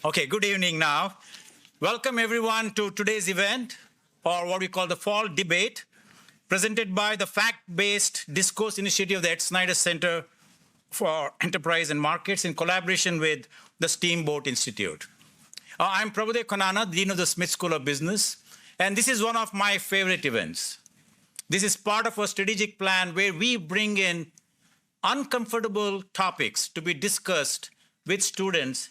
Okay, good evening now. Welcome everyone to today's event, or what we call the Fall Debate, presented by the Fact-Based Discourse Initiative of the Ed Snider Center for Enterprise and Markets in collaboration with the Steamboat Institute. I'm Prabhudev Kanana, Dean of the Smith School of Business, and this is one of my favorite events. This is part of a strategic plan where we bring in uncomfortable topics to be discussed with students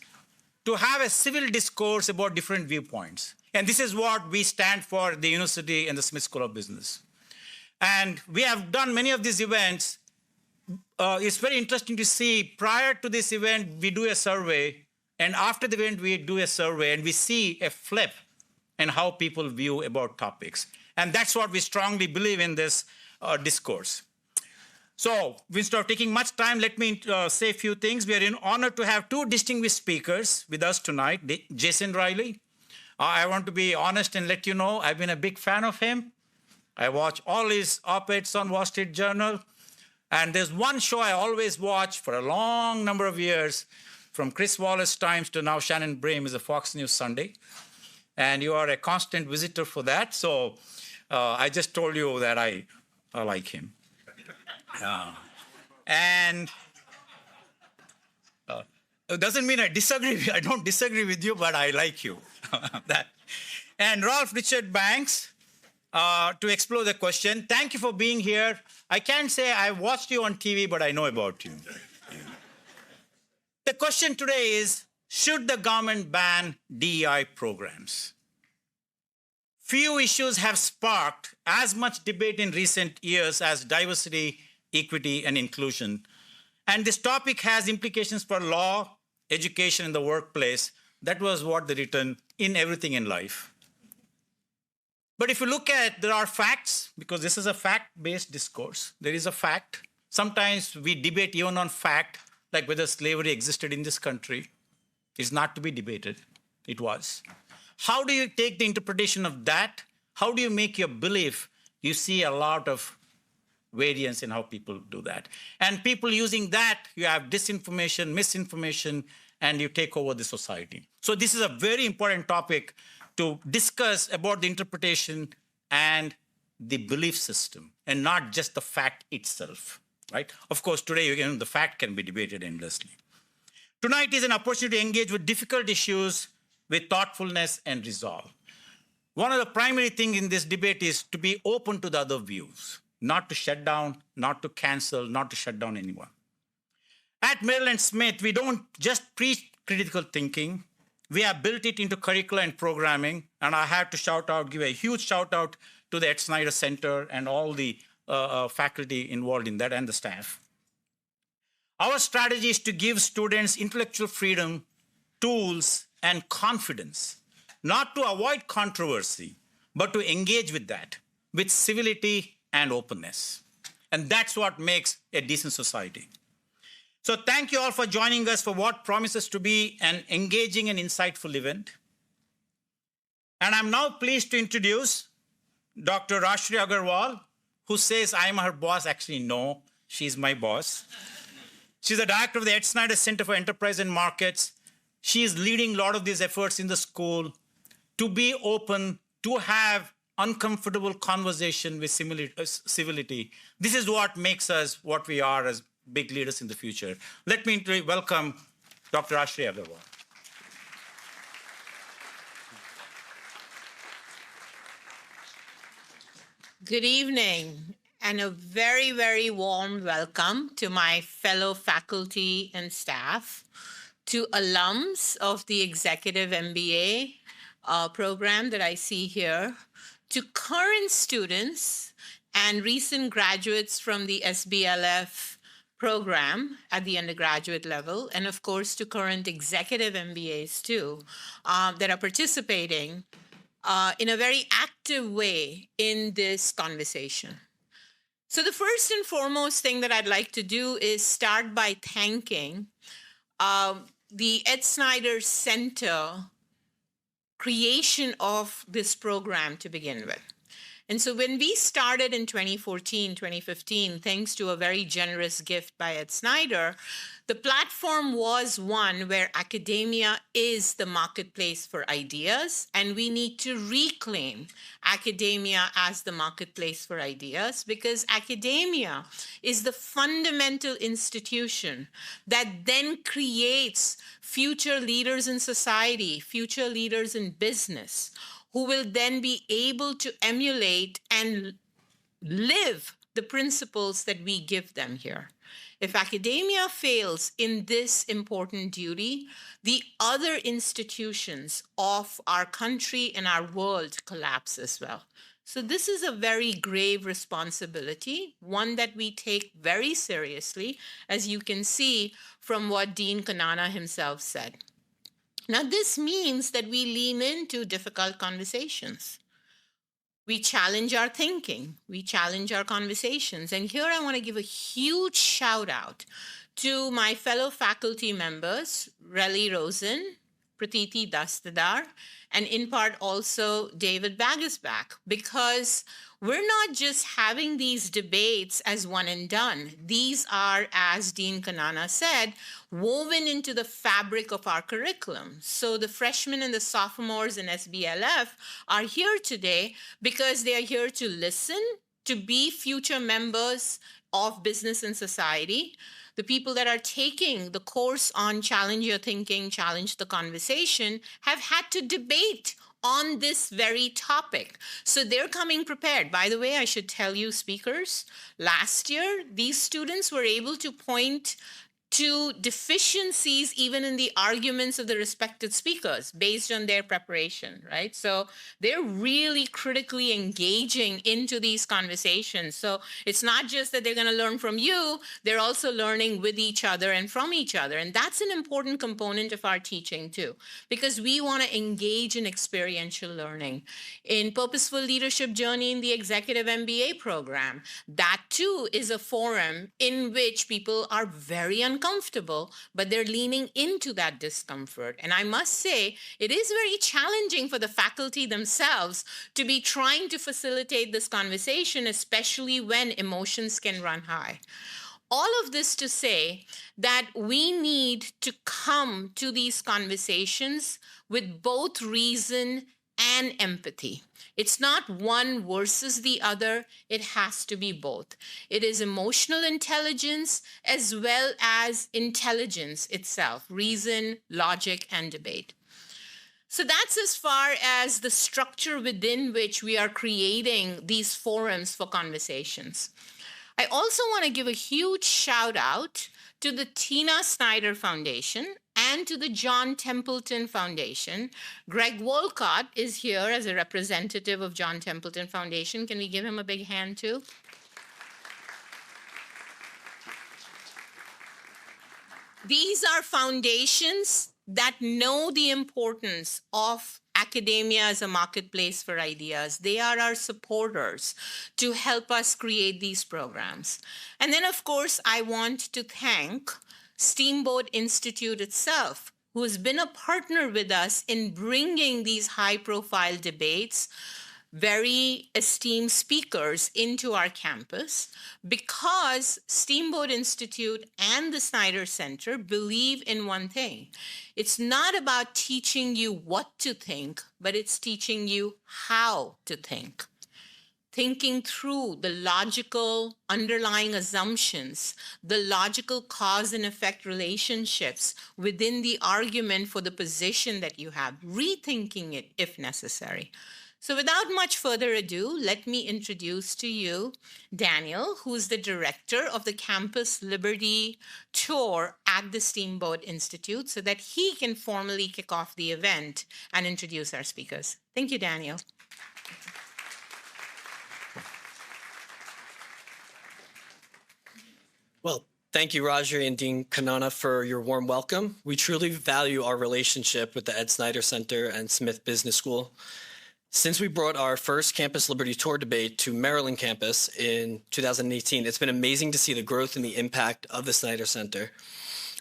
to have a civil discourse about different viewpoints. And this is what we stand for at the university and the Smith School of Business. And we have done many of these events. It's very interesting to see, prior to this event, we do a survey, and after the event, we do a survey, and we see a flip in how people view about topics. And that's what we strongly believe in this discourse. So, instead of taking much time, let me say a few things. We are in honor to have two distinguished speakers with us tonight. Jason Riley. I want to be honest and let you know, I've been a big fan of him. I watch all his op-eds on Wall Street Journal. And there's one show I always watch for a long number of years, from Chris Wallace Times to now Shannon Brame is a Fox News Sunday. And you are a constant visitor for that. So I just told you that I like him. And it doesn't mean I disagree. I don't disagree with you, but I like you. And Ralph Richard Banks, to explore the question. Thank you for being here. I can't say I watched you on TV, but I know about you. The question today is, should the government ban DEI programs? Few issues have sparked as much debate in recent years as diversity, equity, and inclusion. And this topic has implications for law, education, and the workplace. That was what they written in everything in life. But if you look at, there are facts, because this is a fact-based discourse. There is a fact. Sometimes we debate even on fact, like whether slavery existed in this country. It's not to be debated. It was. How do you take the interpretation of that? How do you make your belief? You see a lot of variance in how people do that. And people using that, you have disinformation, misinformation, and you take over the society. So this is a very important topic to discuss about the interpretation and the belief system, and not just the fact itself, right? Of course, today, the fact can be debated endlessly. Tonight is an opportunity to engage with difficult issues with thoughtfulness and resolve. One of the primary things in this debate is to be open to the other views, not to shut down, not to cancel, not to shut down anyone. At Merrill and Smith, we don't just preach critical thinking. We have built it into curricula and programming. And I have to give a huge shout out to the Ed Snider Center and all the faculty involved in that and the staff. Our strategy is to give students intellectual freedom, tools, and confidence, not to avoid controversy, but to engage with that, with civility and openness. And that's what makes a decent society. So thank you all for joining us for what promises to be an engaging and insightful event. And I'm now pleased to introduce Dr. Rashri Agarwal, who says I'm her boss. Actually, no, she's my boss. She's the director of the Ed Snider Center for Enterprise and Markets. She is leading a lot of these efforts in the school to be open, to have uncomfortable conversation with civility. This is what makes us what we are as big leaders in the future. Let me welcome Dr. Rashri Agarwal. Good evening, and a very, very warm welcome to my fellow faculty and staff, to alums of the Executive MBA program that I see here, to current students and recent graduates from the SBLF program at the undergraduate level, and of course to current executive MBAs too, that are participating in a very active way in this conversation. So the first and foremost thing that I'd like to do is start by thanking the Ed Snider Center creation of this program to begin with. And so when we started in 2014, 2015, thanks to a very generous gift by Ed Snider, the platform was one where academia is the marketplace for ideas, and we need to reclaim academia as the marketplace for ideas, because academia is the fundamental institution that then creates future leaders in society, future leaders in business, who will then be able to emulate and live the principles that we give them here. If academia fails in this important duty, the other institutions of our country and our world collapse as well. So this is a very grave responsibility, one that we take very seriously, as you can see from what Dean Kanana himself said. Now, this means that we lean into difficult conversations. We challenge our thinking. We challenge our conversations. And here I want to give a huge shout out to my fellow faculty members, Relly Rosen, Pratiti Dastadar, and in part also David Bagisback, because we're not just having these debates as one and done. These are, as Dean Kanana said, woven into the fabric of our curriculum. So the freshmen and the sophomores in SBLF are here today because they are here to listen, to be future members of business and society. The people that are taking the course on Challenge Your Thinking, Challenge the Conversation have had to debate on this very topic. So they're coming prepared. By the way, I should tell you, speakers, last year, these students were able to point to deficiencies even in the arguments of the respected speakers based on their preparation, right? So they're really critically engaging into these conversations. So it's not just that they're going to learn from you, they're also learning with each other and from each other. And that's an important component of our teaching too, because we want to engage in experiential learning. In Purposeful Leadership Journey in the Executive MBA program, that too is a forum in which people are very uncomfortable, but they're leaning into that discomfort. And I must say, it is very challenging for the faculty themselves to be trying to facilitate this conversation, especially when emotions can run high. All of this to say that we need to come to these conversations with both reason and empathy. It's not one versus the other. It has to be both. It is emotional intelligence as well as intelligence itself, reason, logic, and debate. So that's as far as the structure within which we are creating these forums for conversations. I also want to give a huge shout out to the Tina Snider Foundation and to the John Templeton Foundation. Greg Wolcott is here as a representative of John Templeton Foundation. Can we give him a big hand too? These are foundations that know the importance of academia as a marketplace for ideas. They are our supporters to help us create these programs. And then, of course, I want to thank Steamboat Institute itself, who has been a partner with us in bringing these high-profile debates, very esteemed speakers into our campus, because Steamboat Institute and the Snider Center believe in one thing. It's not about teaching you what to think, but it's teaching you how to think. Thinking through the logical underlying assumptions, the logical cause and effect relationships within the argument for the position that you have, rethinking it if necessary. So without much further ado, let me introduce to you Daniel, who's the director of the Campus Liberty Tour at the Steamboat Institute, so that he can formally kick off the event and introduce our speakers. Thank you, Daniel. Well, thank you, Rajri and Dean Kanana, for your warm welcome. We truly value our relationship with the Ed Snider Center and Smith Business School. Since we brought our first Campus Liberty Tour debate to Maryland campus in 2018, it's been amazing to see the growth and the impact of the Snider Center.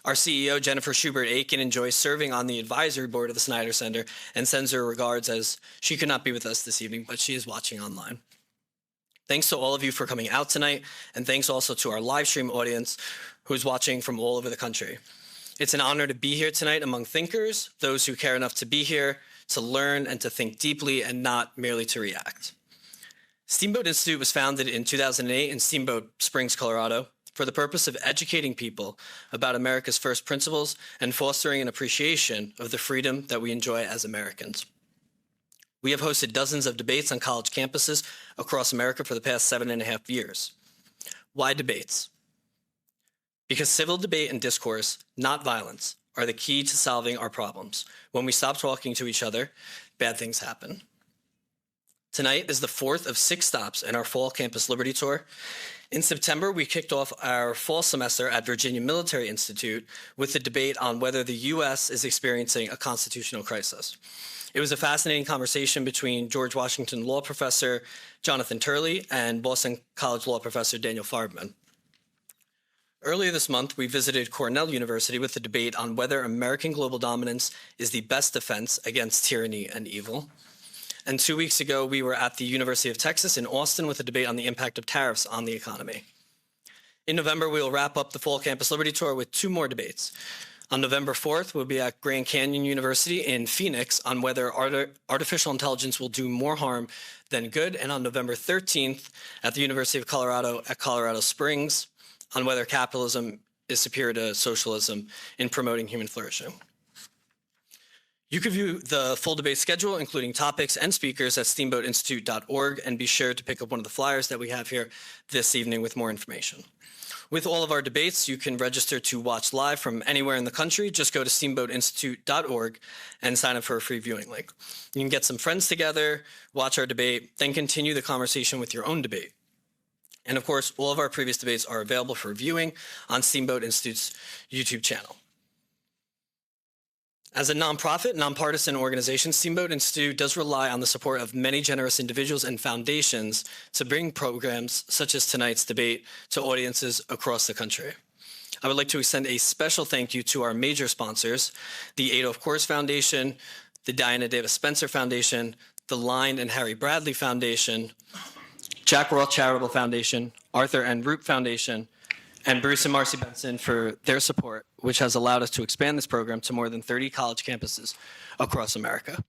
Our CEO, Jennifer Schubert-Aiken, enjoys serving on the advisory board of the Snider Center and sends her regards, as she could not be with us this evening, but she is watching online. Thanks to all of you for coming out tonight, and thanks also to our live stream audience who's watching from all over the country. It's an honor to be here tonight among thinkers, those who care enough to be here, to learn and to think deeply and not merely to react. Steamboat Institute was founded in 2008 in Steamboat Springs, Colorado, for the purpose of educating people about America's first principles and fostering an appreciation of the freedom that we enjoy as Americans. We have hosted dozens of debates on college campuses across America for the past 7.5 years. Why debates? Because civil debate and discourse, not violence, are the key to solving our problems. When we stop talking to each other, bad things happen. Tonight is the 4th of 6 stops in our Fall Campus Liberty Tour. In September, we kicked off our fall semester at Virginia Military Institute with a debate on whether the U.S. is experiencing a constitutional crisis. It was a fascinating conversation between George Washington law professor Jonathan Turley and Boston College law professor Daniel Farbman. Earlier this month, we visited Cornell University with a debate on whether American global dominance is the best defense against tyranny and evil. And 2 weeks ago, we were at the University of Texas in Austin with a debate on the impact of tariffs on the economy. In November, we will wrap up the Fall Campus Liberty Tour with 2 more debates. On November 4th, we'll be at Grand Canyon University in Phoenix on whether artificial intelligence will do more harm than good. And on November 13th, at the University of Colorado at Colorado Springs on whether capitalism is superior to socialism in promoting human flourishing. You can view the full debate schedule, including topics and speakers, at steamboatinstitute.org, and be sure to pick up one of the flyers that we have here this evening with more information. With all of our debates, you can register to watch live from anywhere in the country. Just go to steamboatinstitute.org and sign up for a free viewing link. You can get some friends together, watch our debate, then continue the conversation with your own debate. And of course, all of our previous debates are available for viewing on Steamboat Institute's YouTube channel. As a nonprofit, nonpartisan organization, Steamboat Institute does rely on the support of many generous individuals and foundations to bring programs such as tonight's debate to audiences across the country. I would like to extend a special thank you to our major sponsors, the Adolph Kors Foundation, the Diana Davis Spencer Foundation, the Line and Harry Bradley Foundation, Jack Roth Charitable Foundation, Arthur N. Root Foundation, and Bruce and Marcy Benson for their support, which has allowed us to expand this program to more than 30 college campuses across America.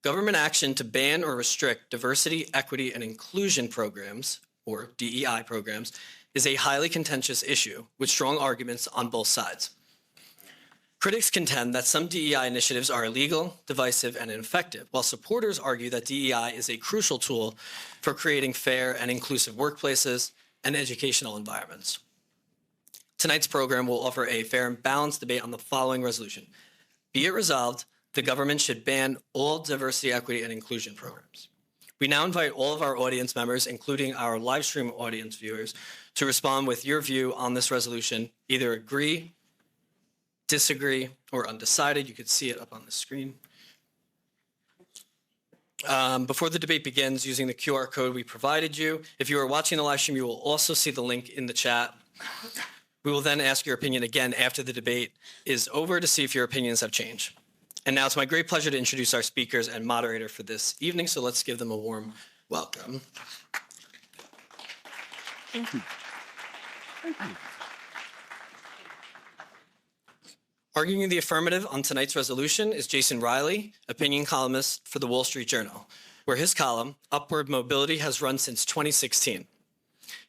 Government action to ban or restrict diversity, equity, and inclusion programs, or DEI programs, is a highly contentious issue with strong arguments on both sides. Critics contend that some DEI initiatives are illegal, divisive, and ineffective, while supporters argue that DEI is a crucial tool for creating fair and inclusive workplaces and educational environments. Tonight's program will offer a fair and balanced debate on the following resolution. Be it resolved, the government should ban all diversity, equity, and inclusion programs. We now invite all of our audience members, including our live stream audience viewers, to respond with your view on this resolution, either agree, disagree, or undecided. You could see it up on the screen. Before the debate begins, using the QR code we provided you, if you are watching the live stream, you will also see the link in the chat. We will then ask your opinion again after the debate is over to see if your opinions have changed. And now it's my great pleasure to introduce our speakers and moderator for this evening, so let's give them a warm welcome. Thank you. Thank you. Arguing the affirmative on tonight's resolution is Jason Riley, opinion columnist for the Wall Street Journal, where his column, Upward Mobility, has run since 2016.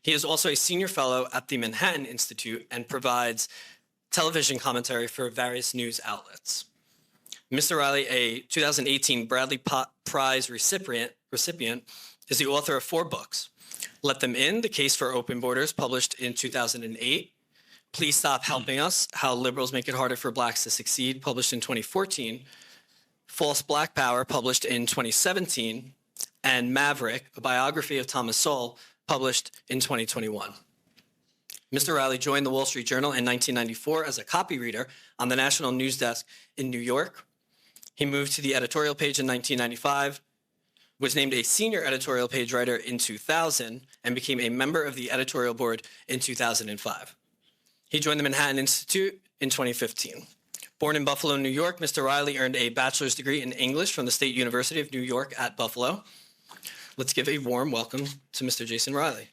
He is also a senior fellow at the Manhattan Institute and provides television commentary for various news outlets. Mr. Riley, a 2018 Bradley Prize recipient, is the author of 4 books. Let Them In, The Case for Open Borders, published in 2008. Please Stop Helping Us, How Liberals Make It Harder for Blacks to Succeed, published in 2014. False Black Power, published in 2017. And Maverick, a biography of Thomas Sowell, published in 2021. Mr. Riley joined the Wall Street Journal in 1994 as a copy reader on the national news desk in New York. He moved to the editorial page in 1995, was named a senior editorial page writer in 2000, and became a member of the editorial board in 2005. He joined the Manhattan Institute in 2015. Born in Buffalo, New York, Mr. Riley earned a bachelor's degree in English from the State University of New York at Buffalo. Let's give a warm welcome to Mr. Jason Riley.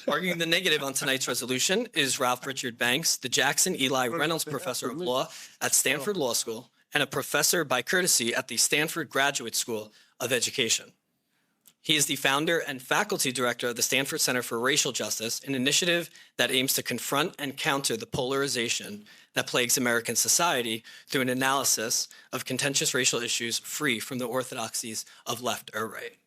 Arguing the negative on tonight's resolution is Ralph Richard Banks, the Jackson Eli Reynolds Professor of Law at Stanford Law School and a professor by courtesy at the Stanford Graduate School of Education. He is the founder and faculty director of the Stanford Center for Racial Justice, an initiative that aims to confront and counter the polarization that plagues American society through an analysis of contentious racial issues free from the orthodoxies of left or right.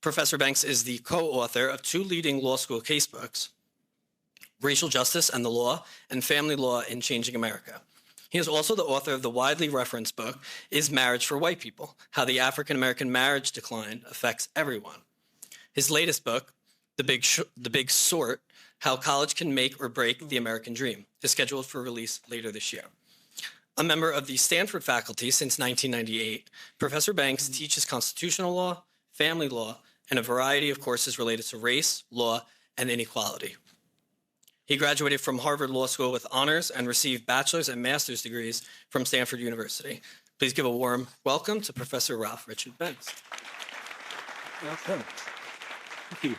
Professor Banks is the co-author of two leading law school casebooks, Racial Justice and the Law and Family Law in Changing America. He is also the author of the widely referenced book, Is Marriage for White People? How the African-American Marriage Decline Affects Everyone. His latest book, The Big Sort, How College Can Make or Break the American Dream, is scheduled for release later this year. A member of the Stanford faculty since 1998, Professor Banks teaches constitutional law, family law, and a variety of courses related to race, law, and inequality. He graduated from Harvard Law School with honors and received bachelor's and master's degrees from Stanford University. Please give a warm welcome to Professor Ralph Richard Banks. Welcome. Thank you.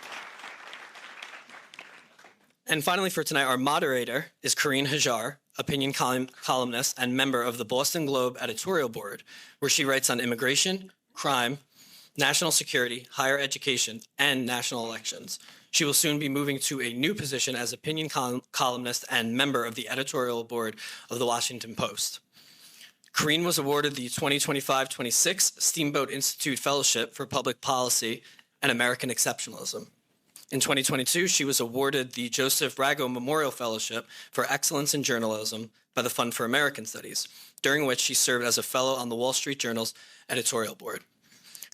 And finally for tonight, our moderator is Carine Hajjar, opinion columnist and member of the Boston Globe Editorial Board, where she writes on immigration, crime, national security, higher education, and national elections. She will soon be moving to a new position as opinion columnist and member of the editorial board of the Washington Post. Carine was awarded the 2025-26 Steamboat Institute Fellowship for Public Policy and American Exceptionalism. In 2022, she was awarded the Joseph Rago Memorial Fellowship for Excellence in Journalism by the Fund for American Studies, during which she served as a fellow on the Wall Street Journal's editorial board.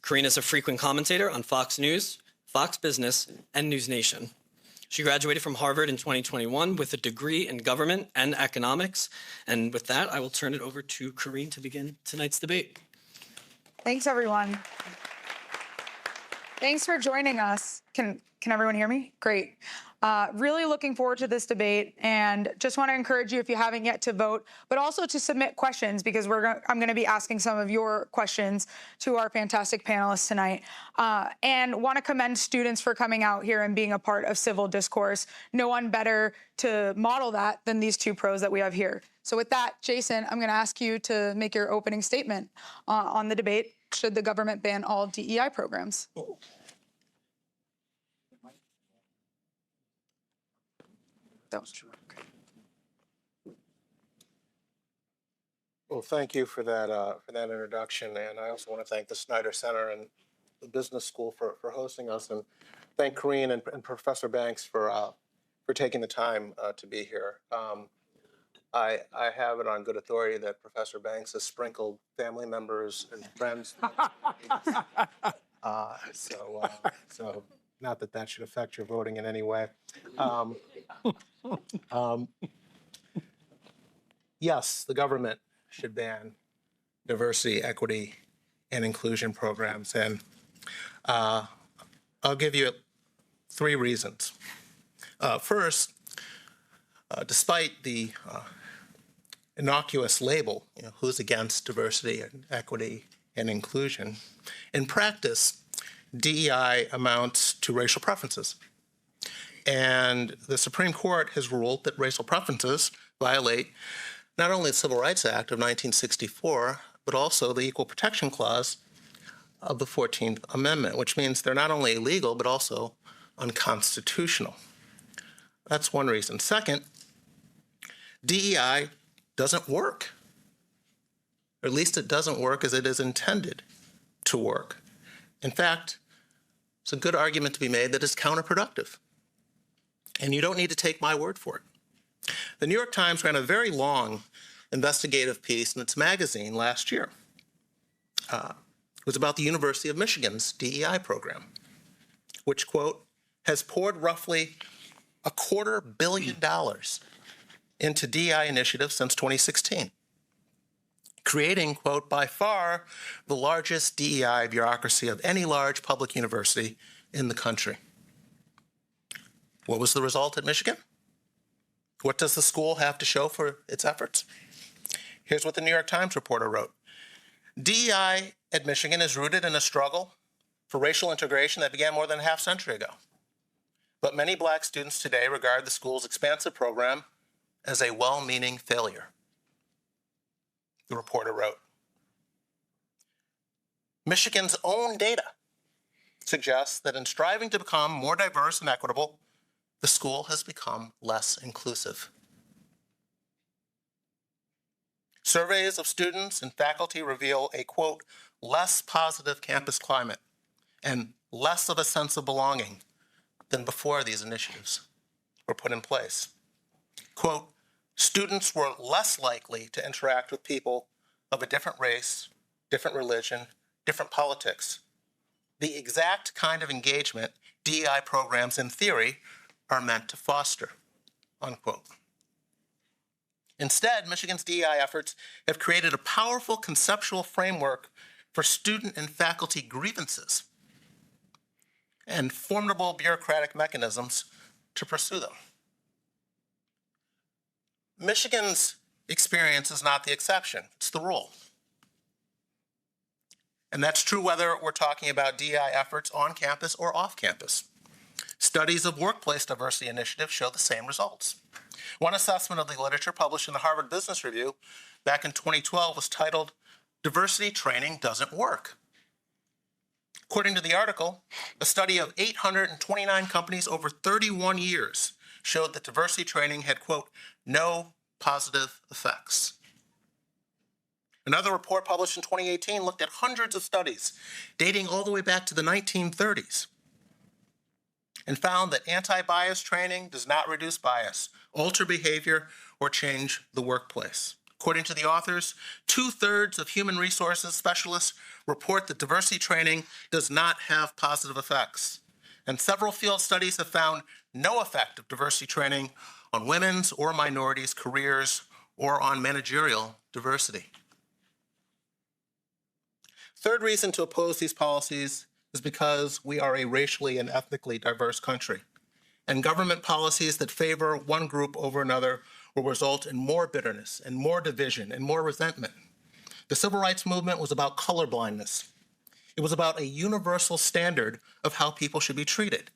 Carine is a frequent commentator on Fox News, Fox Business, and News Nation. She graduated from Harvard in 2021 with a degree in government and economics. And with that, I will turn it over to Carine to begin tonight's debate. Thanks, everyone. Thanks for joining us. Can everyone hear me? Great. Really looking forward to this debate, and just want to encourage you, if you haven't yet, to vote, but also to submit questions, because I'm going to be asking some of your questions to our fantastic panelists tonight. And want to commend students for coming out here and being a part of civil discourse. No one better to model that than these two pros that we have here. So with that, Jason, I'm going to ask you to make your opening statement on the debate. Should the government ban all DEI programs? Well, thank you for that introduction, and I also want to thank the Snider Center and the Business School for hosting us, and thank Carine and Professor Banks for taking the time to be here. I have it on good authority that Professor Banks has sprinkled family members and friends. So not that should affect your voting in any way. Yes, the government should ban diversity, equity, and inclusion programs. And I'll give you 3 reasons. First, despite the innocuous label, who's against diversity and equity and inclusion, in practice, DEI amounts to racial preferences. And the Supreme Court has ruled that racial preferences violate not only the Civil Rights Act of 1964, but also the Equal Protection Clause of the 14th Amendment, which means they're not only illegal, but also unconstitutional. That's one reason. Second, DEI doesn't work. Or at least it doesn't work as it is intended to work. In fact, it's a good argument to be made that it's counterproductive. And you don't need to take my word for it. The New York Times ran a very long investigative piece in its magazine last year. It was about the University of Michigan's DEI program, which, quote, has poured roughly $250 million into DEI initiatives since 2016, creating, quote, by far the largest DEI bureaucracy of any large public university in the country. What was the result at Michigan? What does the school have to show for its efforts? Here's what the New York Times reporter wrote. DEI at Michigan is rooted in a struggle for racial integration that began more than a half century ago. But many Black students today regard the school's expansive program as a well-meaning failure, the reporter wrote. Michigan's own data suggests that in striving to become more diverse and equitable, the school has become less inclusive. Surveys of students and faculty reveal a, quote, less positive campus climate and less of a sense of belonging than before these initiatives were put in place. Quote, students were less likely to interact with people of a different race, different religion, different politics. The exact kind of engagement DEI programs in theory are meant to foster, unquote. Instead, Michigan's DEI efforts have created a powerful conceptual framework for student and faculty grievances and formidable bureaucratic mechanisms to pursue them. Michigan's experience is not the exception, it's the rule. And that's true whether we're talking about DEI efforts on campus or off campus. Studies of workplace diversity initiatives show the same results. One assessment of the literature published in the Harvard Business Review back in 2012 was titled, Diversity Training Doesn't Work. According to the article, a study of 829 companies over 31 years showed that diversity training had, quote, no positive effects. Another report published in 2018 looked at hundreds of studies dating all the way back to the 1930s and found that anti-bias training does not reduce bias, alter behavior, or change the workplace. According to the authors, 2/3 of human resources specialists report that diversity training does not have positive effects. And several field studies have found no effect of diversity training on women's or minorities' careers or on managerial diversity. Third reason to oppose these policies is because we are a racially and ethnically diverse country, and government policies that favor one group over another will result in more bitterness and more division and more resentment. The civil rights movement was about colorblindness. It was about a universal standard of how people should be treated.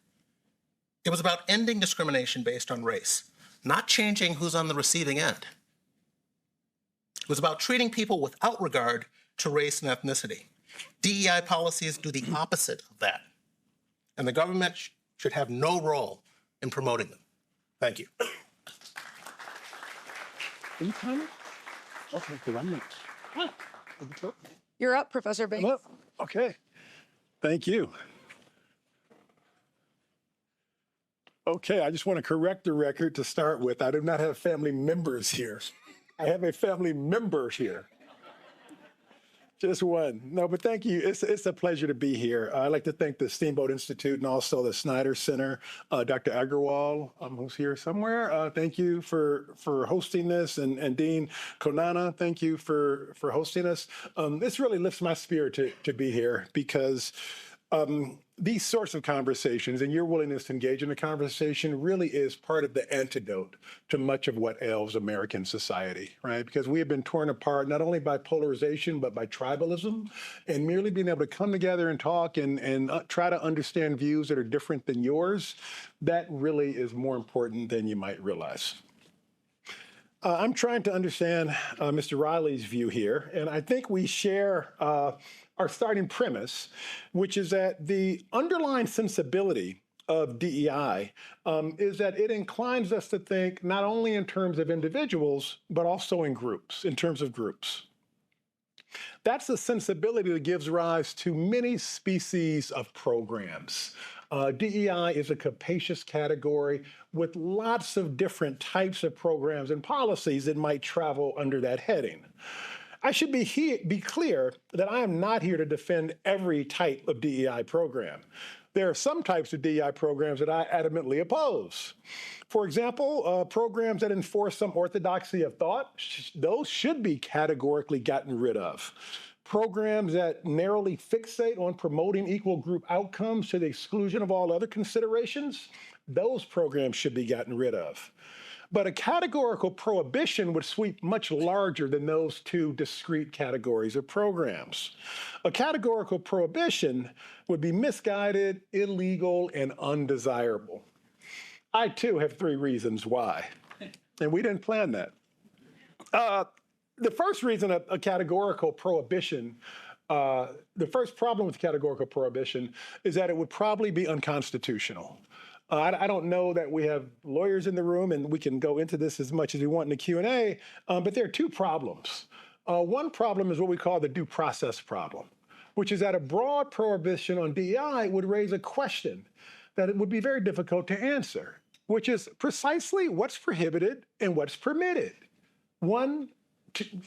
It was about ending discrimination based on race, not changing who's on the receiving end. It was about treating people without regard to race and ethnicity. DEI policies do the opposite of that, and the government should have no role in promoting them. Thank you. Are you coming? Okay, because I'm not. You're up, Professor Bates. Well, okay. Thank you. Okay, I just want to correct the record to start with. I do not have family members here. I have a family member here. Just one. No, but thank you. It's a pleasure to be here. I'd like to thank the Steamboat Institute and also the Snider Center. Dr. Agarwal, who's here somewhere. Thank you for hosting this. And Dean Konana, thank you for hosting us. This really lifts my spirit to be here because these sorts of conversations and your willingness to engage in the conversation really is part of the antidote to much of what ails American society, right? Because we have been torn apart not only by polarization, but by tribalism, and merely being able to come together and talk and try to understand views that are different than yours, that really is more important than you might realize. I'm trying to understand Mr. Riley's view here, and I think we share our starting premise, which is that the underlying sensibility of DEI is that it inclines us to think not only in terms of individuals, but also in groups, in terms of groups. That's the sensibility that gives rise to many species of programs. DEI is a capacious category with lots of different types of programs and policies that might travel under that heading. I should be clear that I am not here to defend every type of DEI program. There are some types of DEI programs that I adamantly oppose. For example, programs that enforce some orthodoxy of thought, those should be categorically gotten rid of. Programs that narrowly fixate on promoting equal group outcomes to the exclusion of all other considerations, those programs should be gotten rid of. But a categorical prohibition would sweep much larger than those two discrete categories of programs. A categorical prohibition would be misguided, illegal, and undesirable. I too have 3 reasons why, and we didn't plan that. The first reason a categorical prohibition, the first problem with categorical prohibition is that it would probably be unconstitutional. I don't know that we have lawyers in the room, and we can go into this as much as we want in the Q&A, but there are 2 problems. One problem is what we call the due process problem, which is that a broad prohibition on DEI would raise a question that it would be very difficult to answer, which is precisely what's prohibited and what's permitted. One,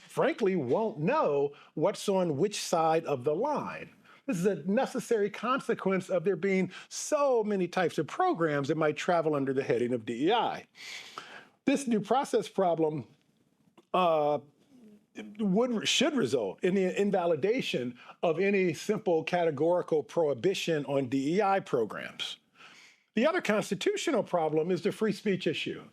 frankly, won't know what's on which side of the line. This is a necessary consequence of there being so many types of programs that might travel under the heading of DEI. This due process problem should result in the invalidation of any simple categorical prohibition on DEI programs. The other constitutional problem is the free speech issue.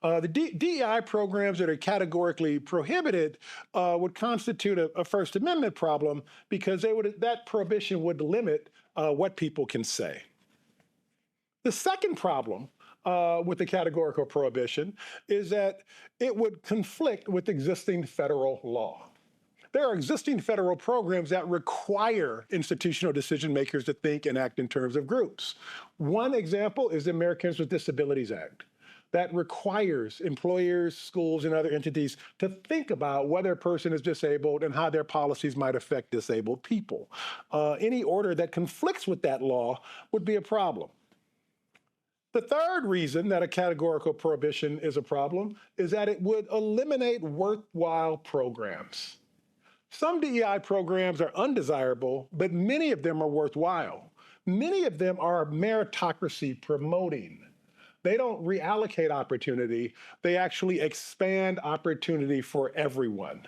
The DEI programs that are categorically prohibited would constitute a First Amendment problem because that prohibition would limit what people can say. The second problem with the categorical prohibition is that it would conflict with existing federal law. There are existing federal programs that require institutional decision makers to think and act in terms of groups. One example is the Americans with Disabilities Act that requires employers, schools, and other entities to think about whether a person is disabled and how their policies might affect disabled people. Any order that conflicts with that law would be a problem. The third reason that a categorical prohibition is a problem is that it would eliminate worthwhile programs. Some DEI programs are undesirable, but many of them are worthwhile. Many of them are meritocracy promoting. They don't reallocate opportunity, they actually expand opportunity for everyone.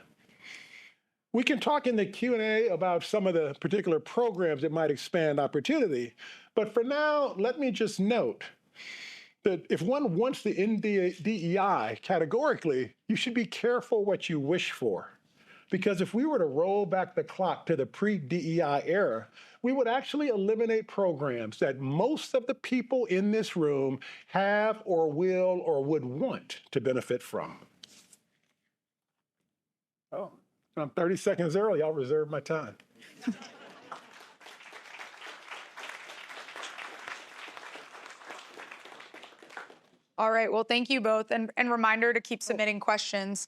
We can talk in the Q&A about some of the particular programs that might expand opportunity, but for now, let me just note that if one wants to end DEI categorically, you should be careful what you wish for. Because if we were to roll back the clock to the pre-DEI era, we would actually eliminate programs that most of the people in this room have or will or would want to benefit from. Oh, I'm 30 seconds early. I'll reserve my time. All right, well, thank you both. And reminder to keep submitting questions.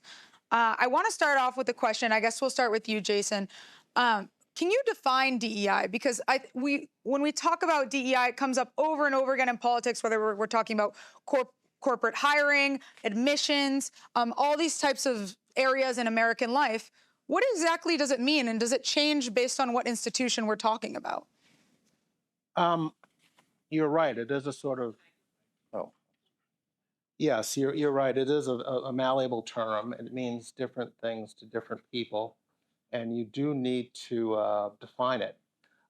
I want to start off with a question. I guess we'll start with you, Jason. Can you define DEI? Because when we talk about DEI, it comes up over and over again in politics, whether we're talking about corporate hiring, admissions, all these types of areas in American life. What exactly does it mean, and does it change based on what institution we're talking about? You're right. It is a sort of, yes, you're right. It is a malleable term. It means different things to different people, and you do need to define it.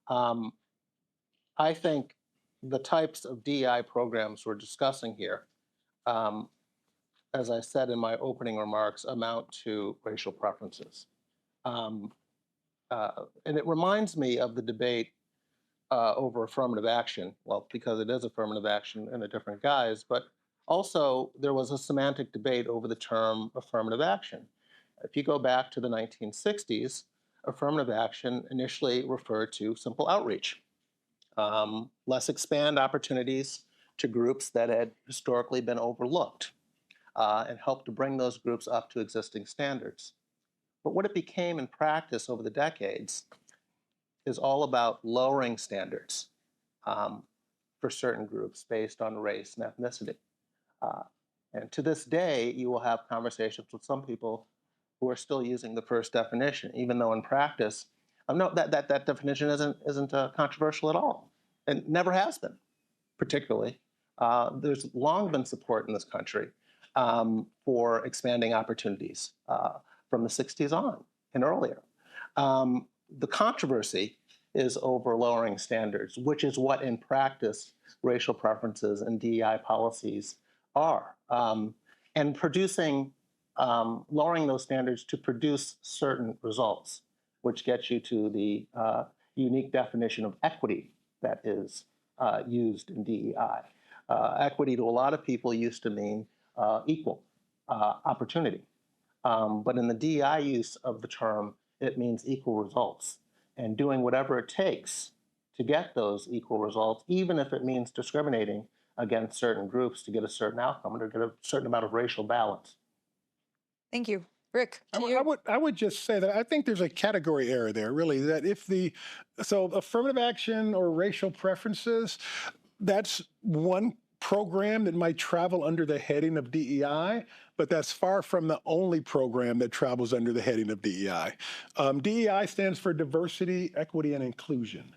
I think the types of DEI programs we're discussing here, as I said in my opening remarks, amount to racial preferences. And it reminds me of the debate over affirmative action, well, because it is affirmative action in a different guise, but also there was a semantic debate over the term affirmative action. If you go back to the 1960s, affirmative action initially referred to simple outreach. Let's expand opportunities to groups that had historically been overlooked and help to bring those groups up to existing standards. But what it became in practice over the decades is all about lowering standards for certain groups based on race and ethnicity. And to this day, you will have conversations with some people who are still using the first definition, even though in practice, no, that definition isn't controversial at all, and never has been, particularly. There's long been support in this country for expanding opportunities from the 60s on and earlier. The controversy is over lowering standards, which is what in practice racial preferences and DEI policies are. and producing, lowering those standards to produce certain results, which gets you to the unique definition of equity that is used in DEI. Equity to a lot of people used to mean equal opportunity. But in the DEI use of the term, it means equal results and doing whatever it takes to get those equal results, even if it means discriminating against certain groups to get a certain outcome or to get a certain amount of racial balance. Thank you. Rick, to I you. would just say that I think there's a category error there, really, that if so affirmative action or racial preferences, that's one program that might travel under the heading of DEI, but that's far from the only program that travels under the heading of DEI. DEI stands for diversity, equity, and inclusion.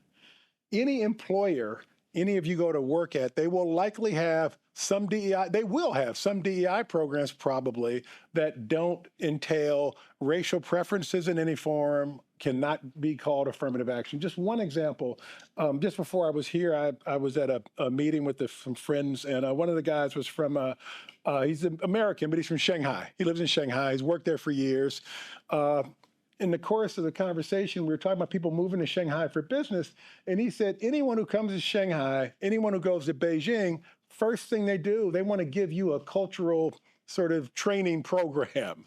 Any employer, any of you go to work at, they will likely have some DEI, they will have some DEI programs probably that don't entail racial preferences in any form, cannot be called affirmative action. Just one example, just before I was here, I was at a meeting with some friends, and one of the guys was from, he's an American, but he's from Shanghai. He lives in Shanghai, he's worked there for years. In the course of the conversation, we were talking about people moving to Shanghai for business, and he said, anyone who comes to Shanghai, anyone who goes to Beijing, first thing they do, they want to give you a cultural sort of training program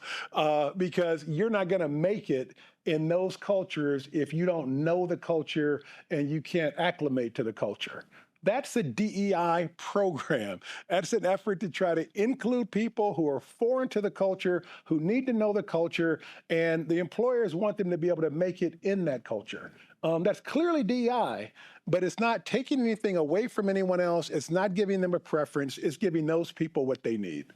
because you're not going to make it in those cultures if you don't know the culture and you can't acclimate to the culture. That's a DEI program. That's an effort to try to include people who are foreign to the culture, who need to know the culture, and the employers want them to be able to make it in that culture. That's clearly DEI, but it's not taking anything away from anyone else. It's not giving them a preference. It's giving those people what they need.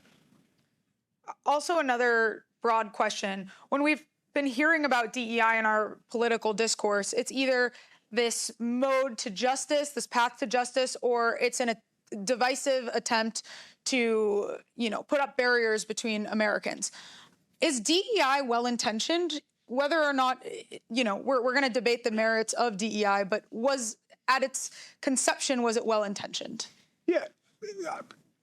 Also, another broad question. When we've been hearing about DEI in our political discourse, it's either this mode to justice, this path to justice, or it's a divisive attempt to, put up barriers between Americans. Is DEI well-intentioned? Whether or not, we're going to debate the merits of DEI, but at its conception, was it well-intentioned? Yeah.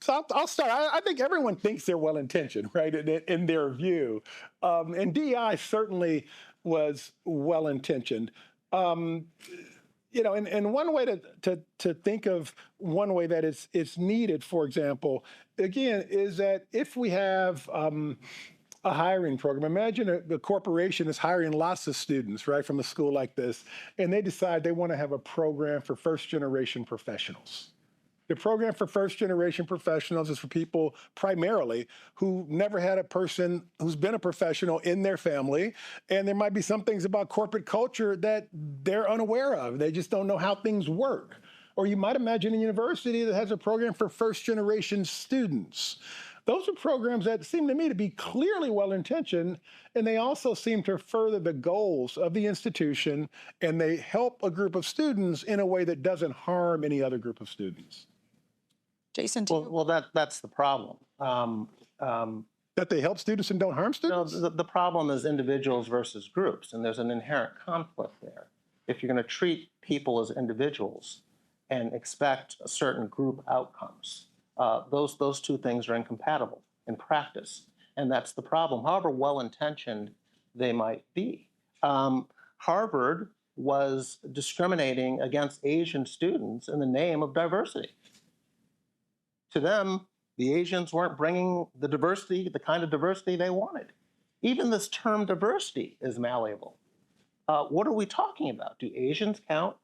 So I'll start. I think everyone thinks they're well-intentioned, right, in their view. And DEI certainly was well-intentioned. And one way to think of one way that it's needed, for example, again, is that if we have a hiring program, imagine the corporation is hiring lots of students, right, from a school like this, and they decide they want to have a program for first-generation professionals. The program for first-generation professionals is for people primarily who never had a person who's been a professional in their family, and there might be some things about corporate culture that they're unaware of. They just don't know how things work. Or you might imagine a university that has a program for first-generation students. Those are programs that seem to me to be clearly well-intentioned, and they also seem to further the goals of the institution, and they help a group of students in a way that doesn't harm any other group of students. Jason, Well, that's the problem. That they help students and don't harm students? No, the problem is individuals versus groups, and there's an inherent conflict there. If you're going to treat people as individuals and expect certain group outcomes, those two things are incompatible in practice, and that's the problem. However well-intentioned they might be. Harvard was discriminating against Asian students in the name of diversity. To them, the Asians weren't bringing the diversity, the kind of diversity they wanted. Even this term diversity is malleable. What are we talking about? Do Asians count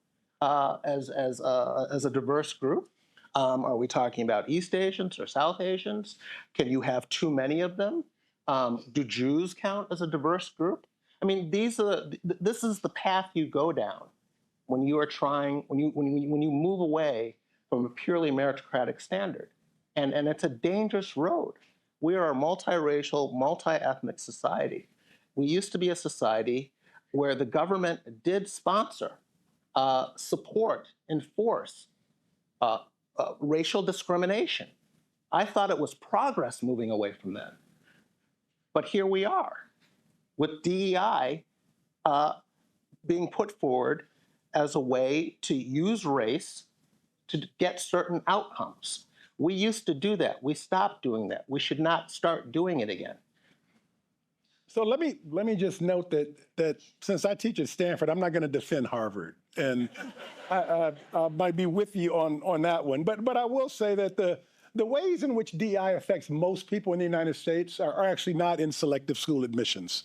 as a diverse group? Are we talking about East Asians or South Asians? Can you have too many of them? Do Jews count as a diverse group? I mean, this is the path you go down when you are when you move away from a purely meritocratic standard. And it's a dangerous road. We are a multiracial, multi-ethnic society. We used to be a society where the government did sponsor, support, enforce racial discrimination. I thought it was progress moving away from that. But here we are with DEI being put forward as a way to use race to get certain outcomes. We used to do that. We stopped doing that. We should not start doing it again. So let me just note that since I teach at Stanford, I'm not going to defend Harvard, and I might be with you on that one. But I will say that the ways in which DEI affects most people in the United States are actually not in selective school admissions,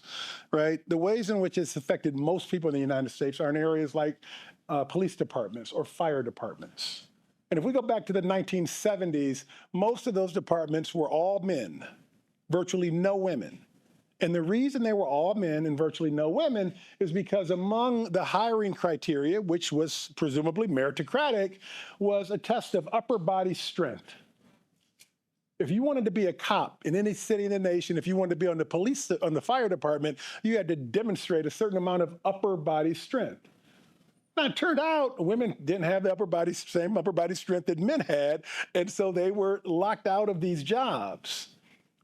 right? The ways in which it's affected most people in the United States are in areas like police departments or fire departments. And if we go back to the 1970s, most of those departments were all men, virtually no women. And the reason they were all men and virtually no women is because among the hiring criteria, which was presumably meritocratic, was a test of upper body strength. If you wanted to be a cop in any city in the nation, if you wanted to be on the fire department, you had to demonstrate a certain amount of upper body strength. Now, it turned out women didn't have the same upper body strength that men had, and so they were locked out of these jobs.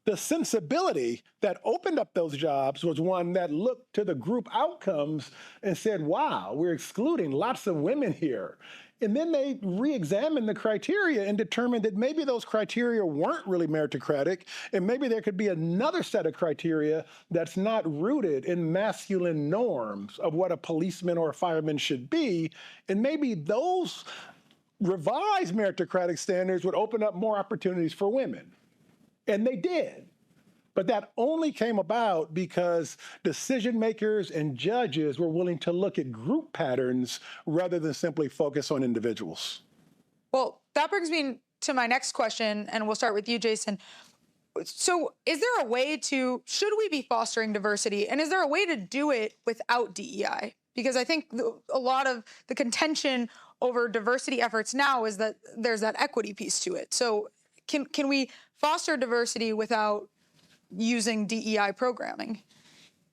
The sensibility that opened up those jobs was one that looked to the group outcomes and said, wow, we're excluding lots of women here. And then they re-examined the criteria and determined that maybe those criteria weren't really meritocratic, and maybe there could be another set of criteria that's not rooted in masculine norms of what a policeman or a fireman should be, and maybe those revised meritocratic standards would open up more opportunities for women. And they did. But that only came about because decision makers and judges were willing to look at group patterns rather than simply focus on individuals. Well, that brings me to my next question, and we'll start with you, Jason. So is there a way should we be fostering diversity, and is there a way to do it without DEI? Because I think a lot of the contention over diversity efforts now is that there's that equity piece to it. So can we foster diversity without using DEI programming?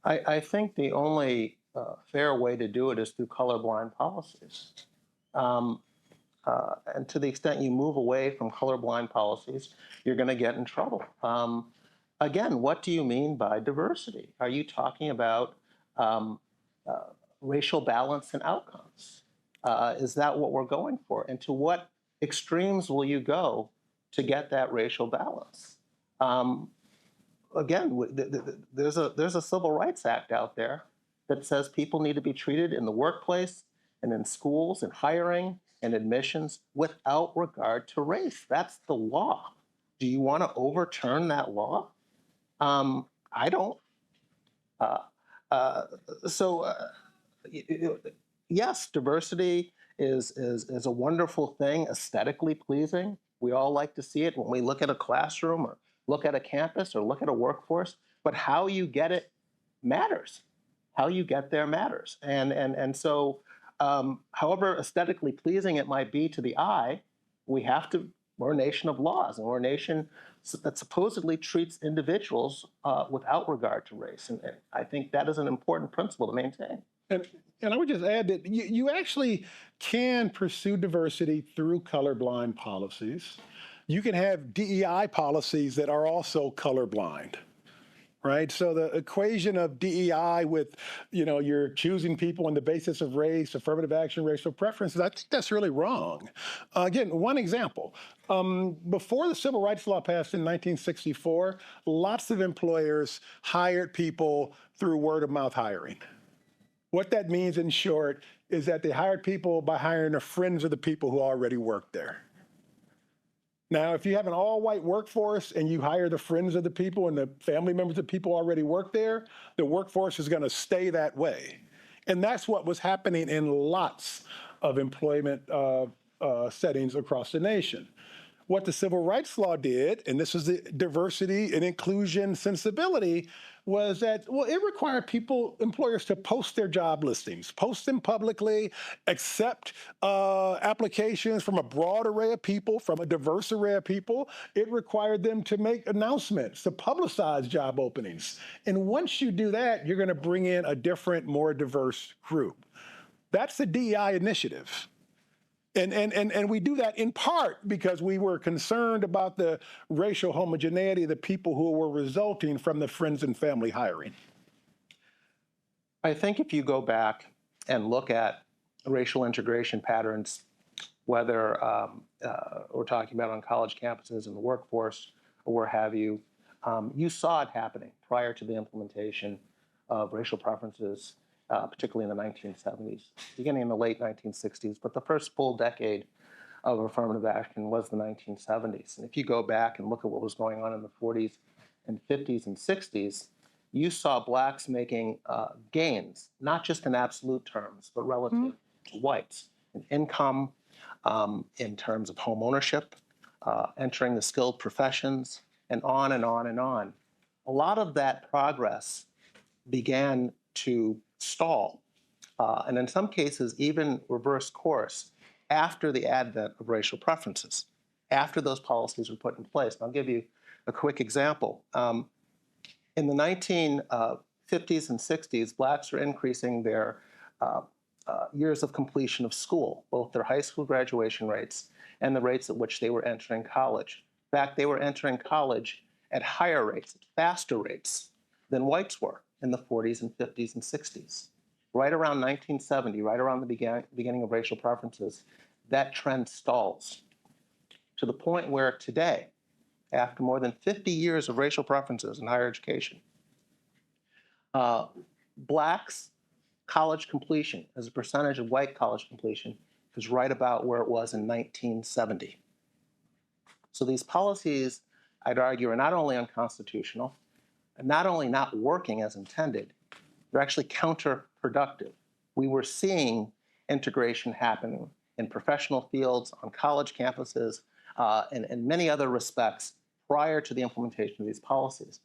I think the only fair way to do it is through colorblind policies. And to the extent you move away from colorblind policies, you're going to get in trouble. Again, what do you mean by diversity? Are you talking about racial balance and outcomes? Is that what we're going for? And to what extremes will you go to get that racial balance? Again, there's a Civil Rights Act out there that says people need to be treated in the workplace and in schools and hiring and admissions without regard to race. That's the law. Do you want to overturn that law? I don't. Yes, diversity is a wonderful thing, aesthetically pleasing. We all like to see it when we look at a classroom or look at a campus or look at a workforce, but how you get it matters. How you get there matters. And so however aesthetically pleasing it might be to the eye, we're a nation of laws, and we're a nation that supposedly treats individuals without regard to race. And I think that is an important principle to maintain. And I would just add that you actually can pursue diversity through colorblind policies. You can have DEI policies that are also colorblind, right? So the equation of DEI with, you're choosing people on the basis of race, affirmative action, racial preferences, I think that's really wrong. Again, one example. Before the Civil Rights Law passed in 1964, lots of employers hired people through word-of-mouth hiring. What that means, in short, is that they hired people by hiring the friends of the people who already worked there. Now, if you have an all-white workforce and you hire the friends of the people and the family members of people who already work there, the workforce is going to stay that way. And that's what was happening in lots of employment settings across the nation. What the Civil Rights Law did, and this is the diversity and inclusion sensibility, was that, it required employers to post their job listings, post them publicly, accept applications from a broad array of people, from a diverse array of people. It required them to make announcements, to publicize job openings. And once you do that, you're going to bring in a different, more diverse group. That's the DEI initiative. And we do that in part because we were concerned about the racial homogeneity of the people who were resulting from the friends and family hiring. I think if you go back and look at racial integration patterns whether we're talking about on college campuses in the workforce or where have you, you saw it happening prior to the implementation of racial preferences, particularly in the 1970s, beginning in the late 1960s, but the first full decade of affirmative action was the 1970s. And if you go back and look at what was going on in the 40s and 50s and 60s, you saw blacks making gains, not just in absolute terms, but relative to whites, in income, in terms of home ownership, entering the skilled professions, and on and on and on. A lot of that progress began to stall, and in some cases even reverse course after the advent of racial preferences, after those policies were put in place. And I'll give you a quick example. In the 1950s and 60s, blacks were increasing their years of completion of school, both their high school graduation rates and the rates at which they were entering college. In fact, they were entering college at higher rates, faster rates than whites were in the 40s and 50s and 60s. Right around 1970, right around the beginning of racial preferences, that trend stalls to the point where today, after more than 50 years of racial preferences in higher education, blacks' college completion as a percentage of white college completion is right about where it was in 1970. So these policies, I'd argue, are not only unconstitutional, and not only not working as intended, they're actually counterproductive. We were seeing integration happening in professional fields, on college campuses, and in many other respects prior to the implementation of these policies.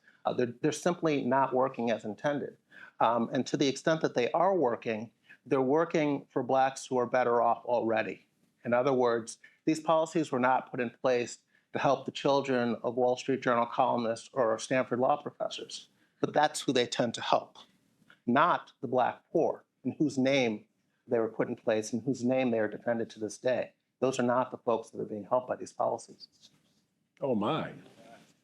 They're simply not working as intended. And to the extent that they are working, they're working for blacks who are better off already. In other words, these policies were not put in place to help the children of Wall Street Journal columnists or Stanford law professors, but that's who they tend to help, not the black poor, in whose name they were put in place and whose name they are defended to this day. Those are not the folks that are being helped by these policies. Oh, my.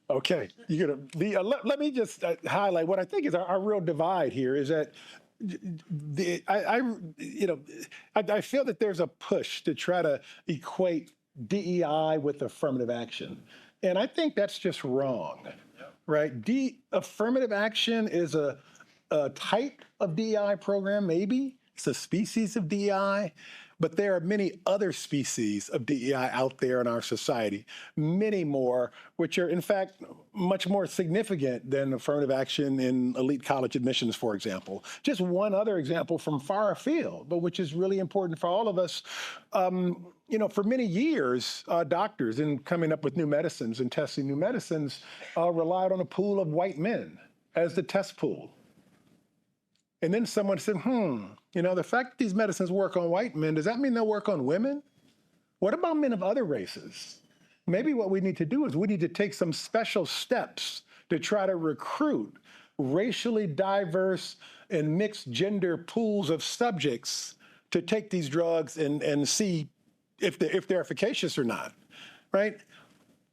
Okay, you're gonna let me just highlight what I think is our real divide here is that I feel that there's a push to try to equate DEI with affirmative action, and I think that's just wrong, right? Affirmative action is a type of DEI program, maybe it's a species of DEI. But there are many other species of DEI out there in our society, many more, which are in fact much more significant than affirmative action in elite college admissions, for example. Just one other example from far afield, but which is really important for all of us. For many years, doctors in coming up with new medicines and testing new medicines relied on a pool of white men as the test pool. And then someone said, the fact that these medicines work on white men, does that mean they'll work on women? What about men of other races? Maybe what we need to do is we need to take some special steps to try to recruit racially diverse and mixed gender pools of subjects to take these drugs and see if they're efficacious or not, right?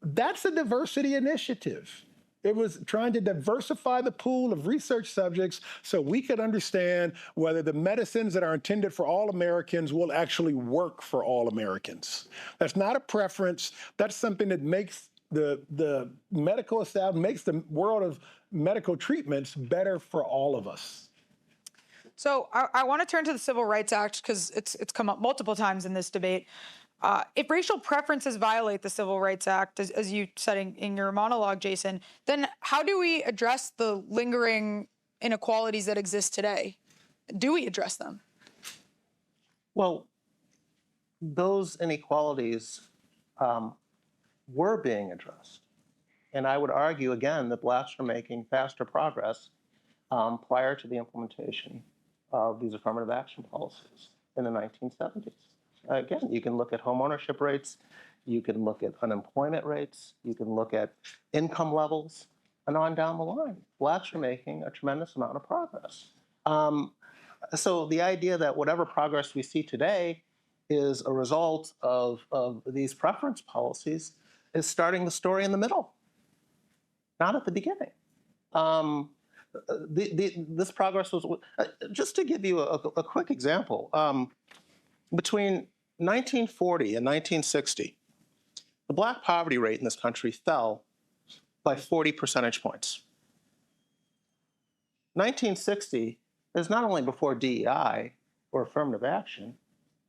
That's a diversity initiative. It was trying to diversify the pool of research subjects so we could understand whether the medicines that are intended for all Americans will actually work for all Americans. That's not a preference. That's something that makes the medical establishment, makes the world of medical treatments better for all of us. So I want to turn to the Civil Rights Act because it's come up multiple times in this debate. If racial preferences violate the Civil Rights Act, as you said in your monologue, Jason, then how do we address the lingering inequalities that exist today? Do we address them? Well, those inequalities were being addressed. And I would argue, again, that blacks were making faster progress prior to the implementation of these affirmative action policies in the 1970s. Again, you can look at home ownership rates, you can look at unemployment rates, you can look at income levels, and on down the line. Blacks are making a tremendous amount of progress. So the idea that whatever progress we see today is a result of these preference policies is starting the story in the middle, not at the beginning. This progress was, just to give you a quick example, between in 1940 and 1960, the Black poverty rate in this country fell by 40 percentage points. 1960 is not only before DEI or affirmative action,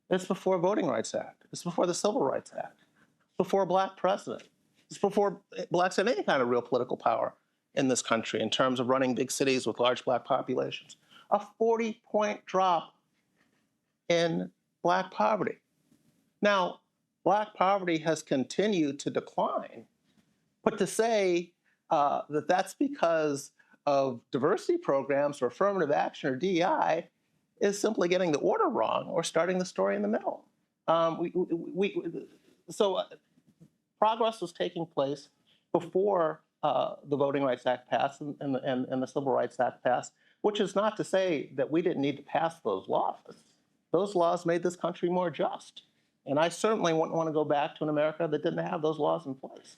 it's before Voting Rights Act. It's before the Civil Rights Act. It's before a Black president. It's before Blacks had any kind of real political power in this country in terms of running big cities with large Black populations. A 40-point drop in Black poverty. Now, Black poverty has continued to decline, but to say that that's because of diversity programs or affirmative action or DEI is simply getting the order wrong or starting the story in the middle. Progress was taking place before the Voting Rights Act passed and the Civil Rights Act passed, which is not to say that we didn't need to pass those laws. Those laws made this country more just. And I certainly wouldn't want to go back to an America that didn't have those laws in place.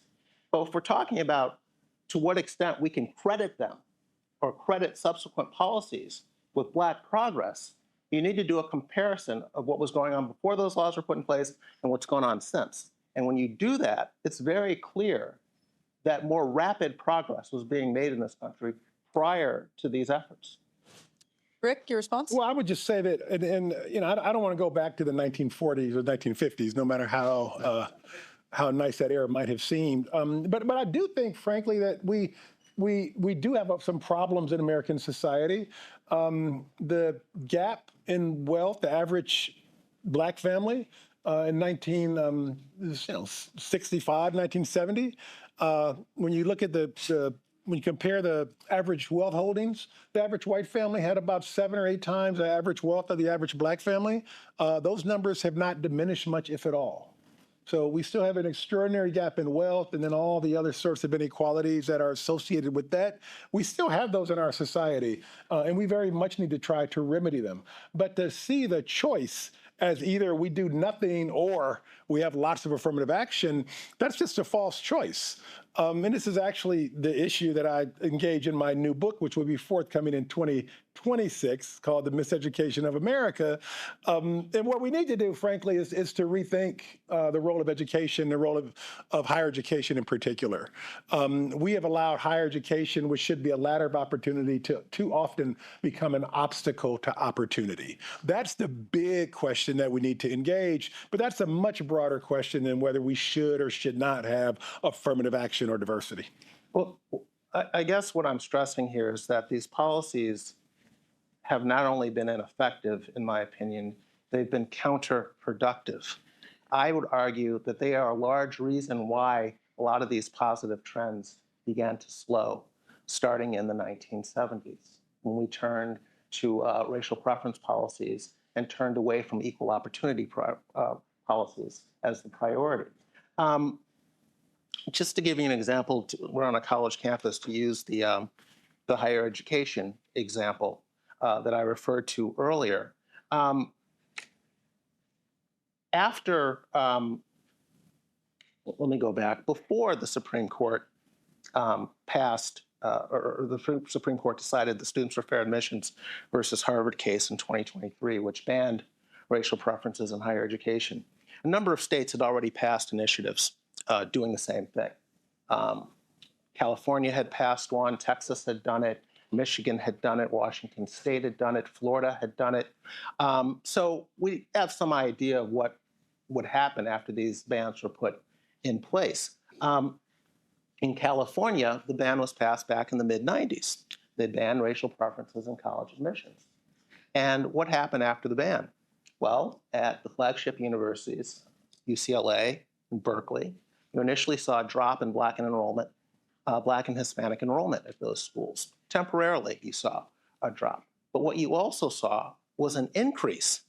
But if we're talking about to what extent we can credit them or credit subsequent policies with Black progress, you need to do a comparison of what was going on before those laws were put in place and what's going on since. And when you do that, it's very clear that more rapid progress was being made in this country prior to these efforts. Rick, your response? Well, I would just say that, and you know, I don't want to go back to the 1940s or 1950s, no matter how nice that era might have seemed. But I do think, frankly, that we do have some problems in American society. The gap in wealth, the average Black family in 1965, 1970, when you look at when you compare the average wealth holdings, the average white family had about 7 or 8 times the average wealth of the average Black family. Those numbers have not diminished much, if at all. So we still have an extraordinary gap in wealth and then all the other sorts of inequalities that are associated with that. We still have those in our society, and we very much need to try to remedy them. But to see the choice as either we do nothing or we have lots of affirmative action, that's just a false choice. And this is actually the issue that I engage in my new book, which will be forthcoming in 2026, called The Miseducation of America. And what we need to do, frankly, is to rethink the role of education, the role of higher education in particular. We have allowed higher education, which should be a ladder of opportunity, to too often become an obstacle to opportunity. That's the big question that we need to engage, but that's a much broader question than whether we should or should not have affirmative action or diversity. Well, I guess what I'm stressing here is that these policies have not only been ineffective, in my opinion, they've been counterproductive. I would argue that they are a large reason why a lot of these positive trends began to slow, starting in the 1970s, when we turned to racial preference policies and turned away from equal opportunity policies as the priority. Just to give you an example, we're on a college campus, to use the higher education example that I referred to earlier. Let me go back, before the Supreme Court passed, or the Supreme Court decided the Students for Fair Admissions versus Harvard case in 2023, which banned racial preferences in higher education. A number of states had already passed initiatives doing the same thing. California had passed one, Texas had done it, Michigan had done it, Washington State had done it, Florida had done it. So we have some idea of what would happen after these bans were put in place. In California, the ban was passed back in the mid-90s. They banned racial preferences in college admissions. And what happened after the ban? Well, at the flagship universities, UCLA and Berkeley, you initially saw a drop in Black and Hispanic enrollment at those schools. Temporarily, you saw a drop. But what you also saw was an increase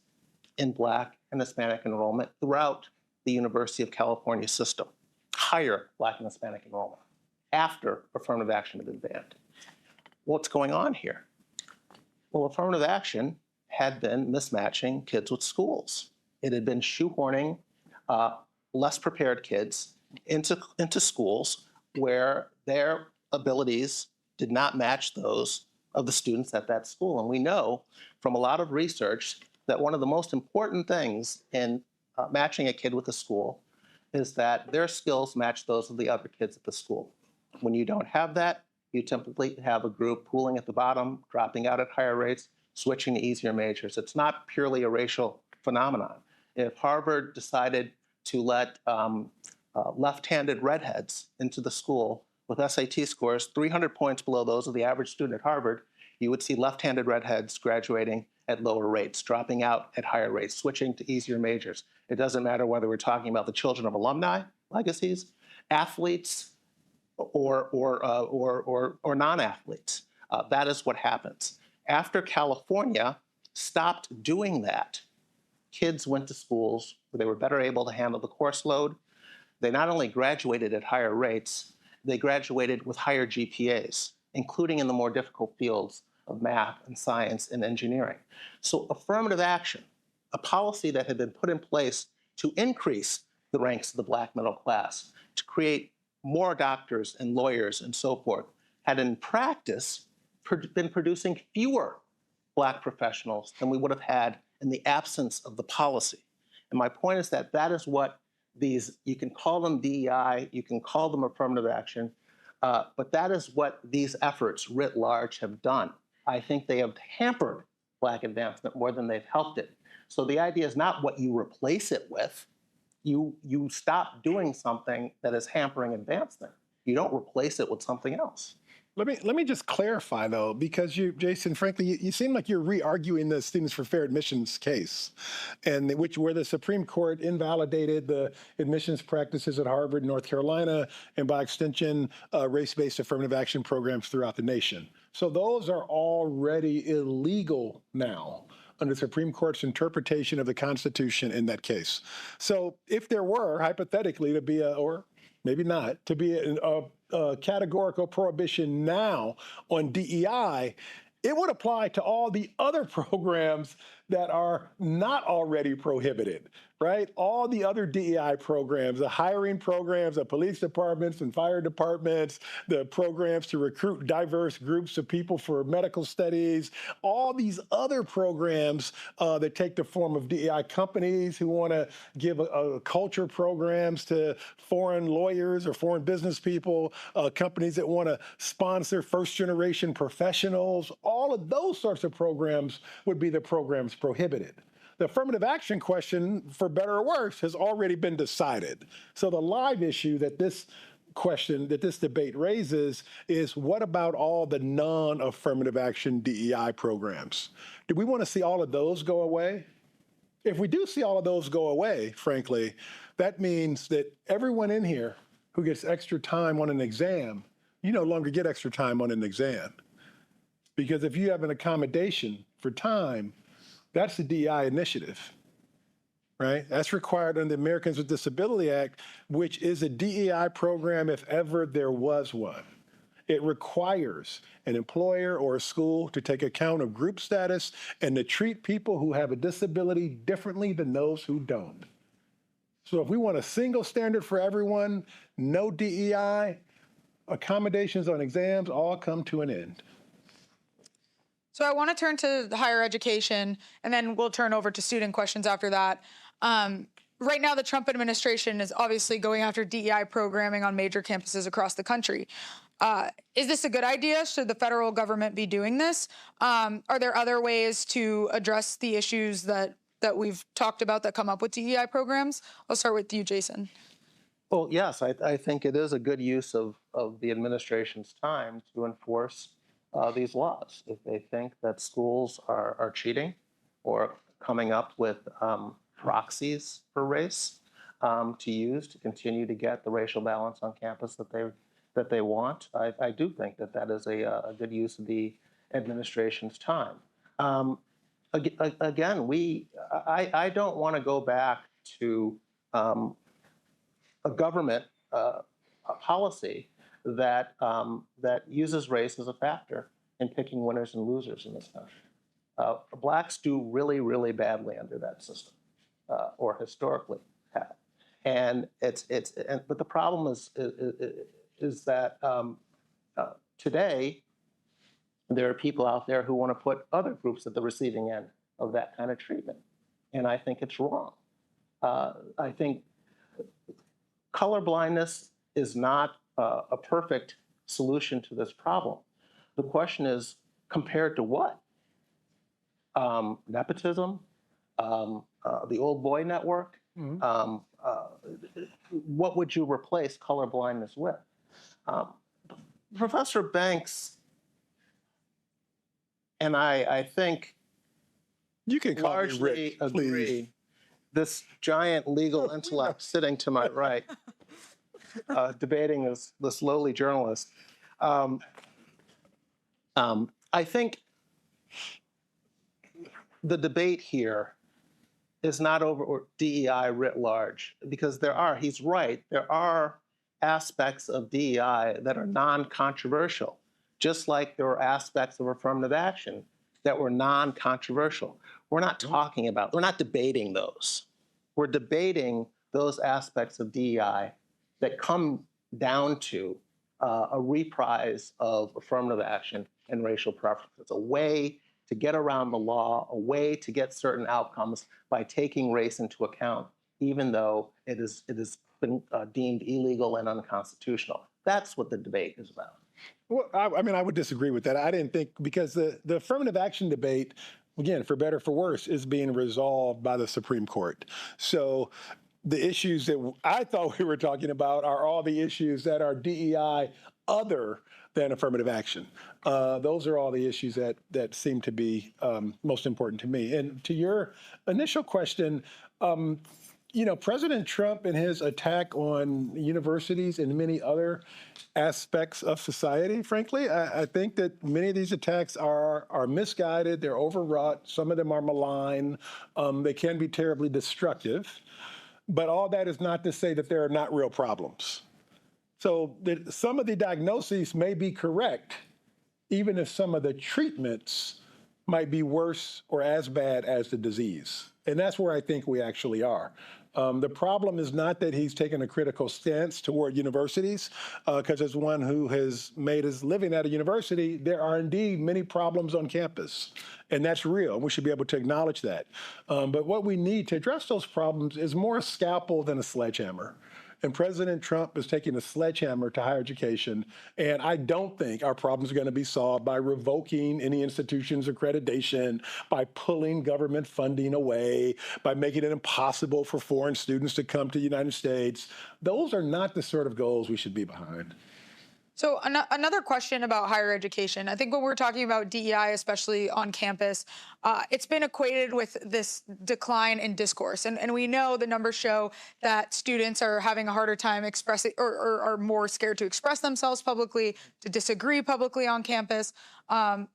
in Black and Hispanic enrollment throughout the University of California system, higher Black and Hispanic enrollment after affirmative action had been banned. What's going on here? Well, affirmative action had been mismatching kids with schools. It had been shoehorning less prepared kids into schools where their abilities did not match those of the students at that school. And we know from a lot of research that one of the most important things in matching a kid with a school is that their skills match those of the other kids at the school. When you don't have that, you typically have a group pooling at the bottom, dropping out at higher rates, switching to easier majors. It's not purely a racial phenomenon. If Harvard decided to let left-handed redheads into the school with SAT scores 300 points below those of the average student at Harvard, you would see left-handed redheads graduating at lower rates, dropping out at higher rates, switching to easier majors. It doesn't matter whether we're talking about the children of alumni legacies, athletes, or non-athletes. That is what happens. After California stopped doing that, kids went to schools where they were better able to handle the course load. They not only graduated at higher rates, they graduated with higher GPAs, including in the more difficult fields of math and science and engineering. So affirmative action, a policy that had been put in place to increase the ranks of the Black middle class, to create more doctors and lawyers and so forth, had in practice been producing fewer Black professionals than we would have had in the absence of the policy. And my point is that that is what these, you can call them DEI, you can call them affirmative action, but that is what these efforts writ large have done. I think they have hampered Black advancement more than they've helped it. So the idea is not what you replace it with. You stop doing something that is hampering advancement. You don't replace it with something else. Let me just clarify, though, because you, Jason, frankly, you seem like you're re-arguing the Students for Fair Admissions case, and where the Supreme Court invalidated the admissions practices at Harvard, North Carolina, and by extension, race-based affirmative action programs throughout the nation. So those are already illegal now under the Supreme Court's interpretation of the Constitution in that case. So if there were, hypothetically, to be or maybe not, to be a categorical prohibition now on DEI, it would apply to all the other programs that are not already prohibited, right? All the other DEI programs, the hiring programs of police departments and fire departments, the programs to recruit diverse groups of people for medical studies, all these other programs that take the form of DEI companies who want to give culture programs to foreign lawyers or foreign business people, companies that want to sponsor first-generation professionals, all of those sorts of programs would be the programs prohibited. The affirmative action question, for better or worse, has already been decided. So the live issue that this question, that this debate raises is, what about all the non-affirmative action DEI programs? Do we want to see all of those go away? If we do see all of those go away, frankly, that means that everyone in here who gets extra time on an exam, you no longer get extra time on an exam. Because if you have an accommodation for time, that's the DEI initiative, right? That's required under the Americans with Disability Act, which is a DEI program if ever there was one. It requires an employer or a school to take account of group status and to treat people who have a disability differently than those who don't. So if we want a single standard for everyone, no DEI, accommodations on exams all come to an end. So I want to turn to higher education, and then we'll turn over to student questions after that. Right now, the Trump administration is obviously going after DEI programming on major campuses across the country. Is this a good idea? Should the federal government be doing this? Are there other ways to address the issues that we've talked about that come up with DEI programs? I'll start with you, Jason. Well, yes, I think it is a good use of the administration's time to enforce these laws. If they think that schools are cheating or coming up with proxies for race to use to continue to get the racial balance on campus that they want, I do think that is a good use of the administration's time. Again, I don't want to go back to a government policy that uses race as a factor in picking winners and losers in this country. Blacks do really, really badly under that system, or historically have. And but the problem is that today there are people out there who want to put other groups at the receiving end of that kind of treatment, and I think it's wrong. I think color blindness is not a perfect solution to this problem. The question is, compared to what? Nepotism, the old boy network. What would you replace color blindness with? Professor Banks and I think You can call me largely Rick, agree. please. This giant legal intellect sitting to my right, debating this lowly journalist. I think the debate here is not over DEI writ large, because he's right, there are aspects of DEI that are non-controversial, just like there were aspects of affirmative action that were non-controversial. We're not debating those. We're debating those aspects of DEI that come down to a reprise of affirmative action and racial preference. It's a way to get around the law, a way to get certain outcomes by taking race into account, even though it has been deemed illegal and unconstitutional. That's what the debate is about. Well, I mean, I would disagree with that. I didn't think, because the affirmative action debate, again, for better or for worse, is being resolved by the Supreme Court. So the issues that I thought we were talking about are all the issues that are DEI other than affirmative action. Those are all the issues that seem to be most important to me. And to your initial question, President Trump and his attack on universities and many other aspects of society, frankly, I think that many of these attacks are misguided, they're overwrought, some of them are malign, they can be terribly destructive. But all that is not to say that there are not real problems. So some of the diagnoses may be correct, even if some of the treatments might be worse or as bad as the disease. And that's where I think we actually are. The problem is not that he's taken a critical stance toward universities, because as one who has made his living at a university, there are indeed many problems on campus. And that's real. We should be able to acknowledge that. But what we need to address those problems is more a scalpel than a sledgehammer. And President Trump is taking a sledgehammer to higher education. And I don't think our problems are going to be solved by revoking any institution's accreditation, by pulling government funding away, by making it impossible for foreign students to come to the United States. Those are not the sort of goals we should be behind. So another question about higher education. I think when we're talking about DEI, especially on campus, it's been equated with this decline in discourse. And we know the numbers show that students are having a harder time expressing or are more scared to express themselves publicly, to disagree publicly on campus.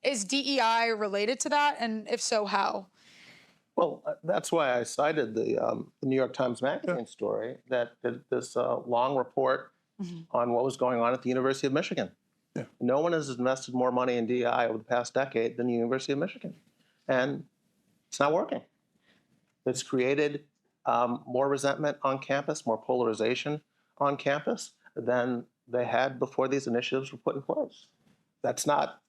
Is DEI related to that? And if so, how? Well, that's why I cited the New York Times Magazine story that did this long report on what was going on at the University of Michigan. Yeah. No one has invested more money in DEI over the past decade than the University of Michigan. And it's not working. It's created more resentment on campus, more polarization on campus than they had before these initiatives were put in place. That's not,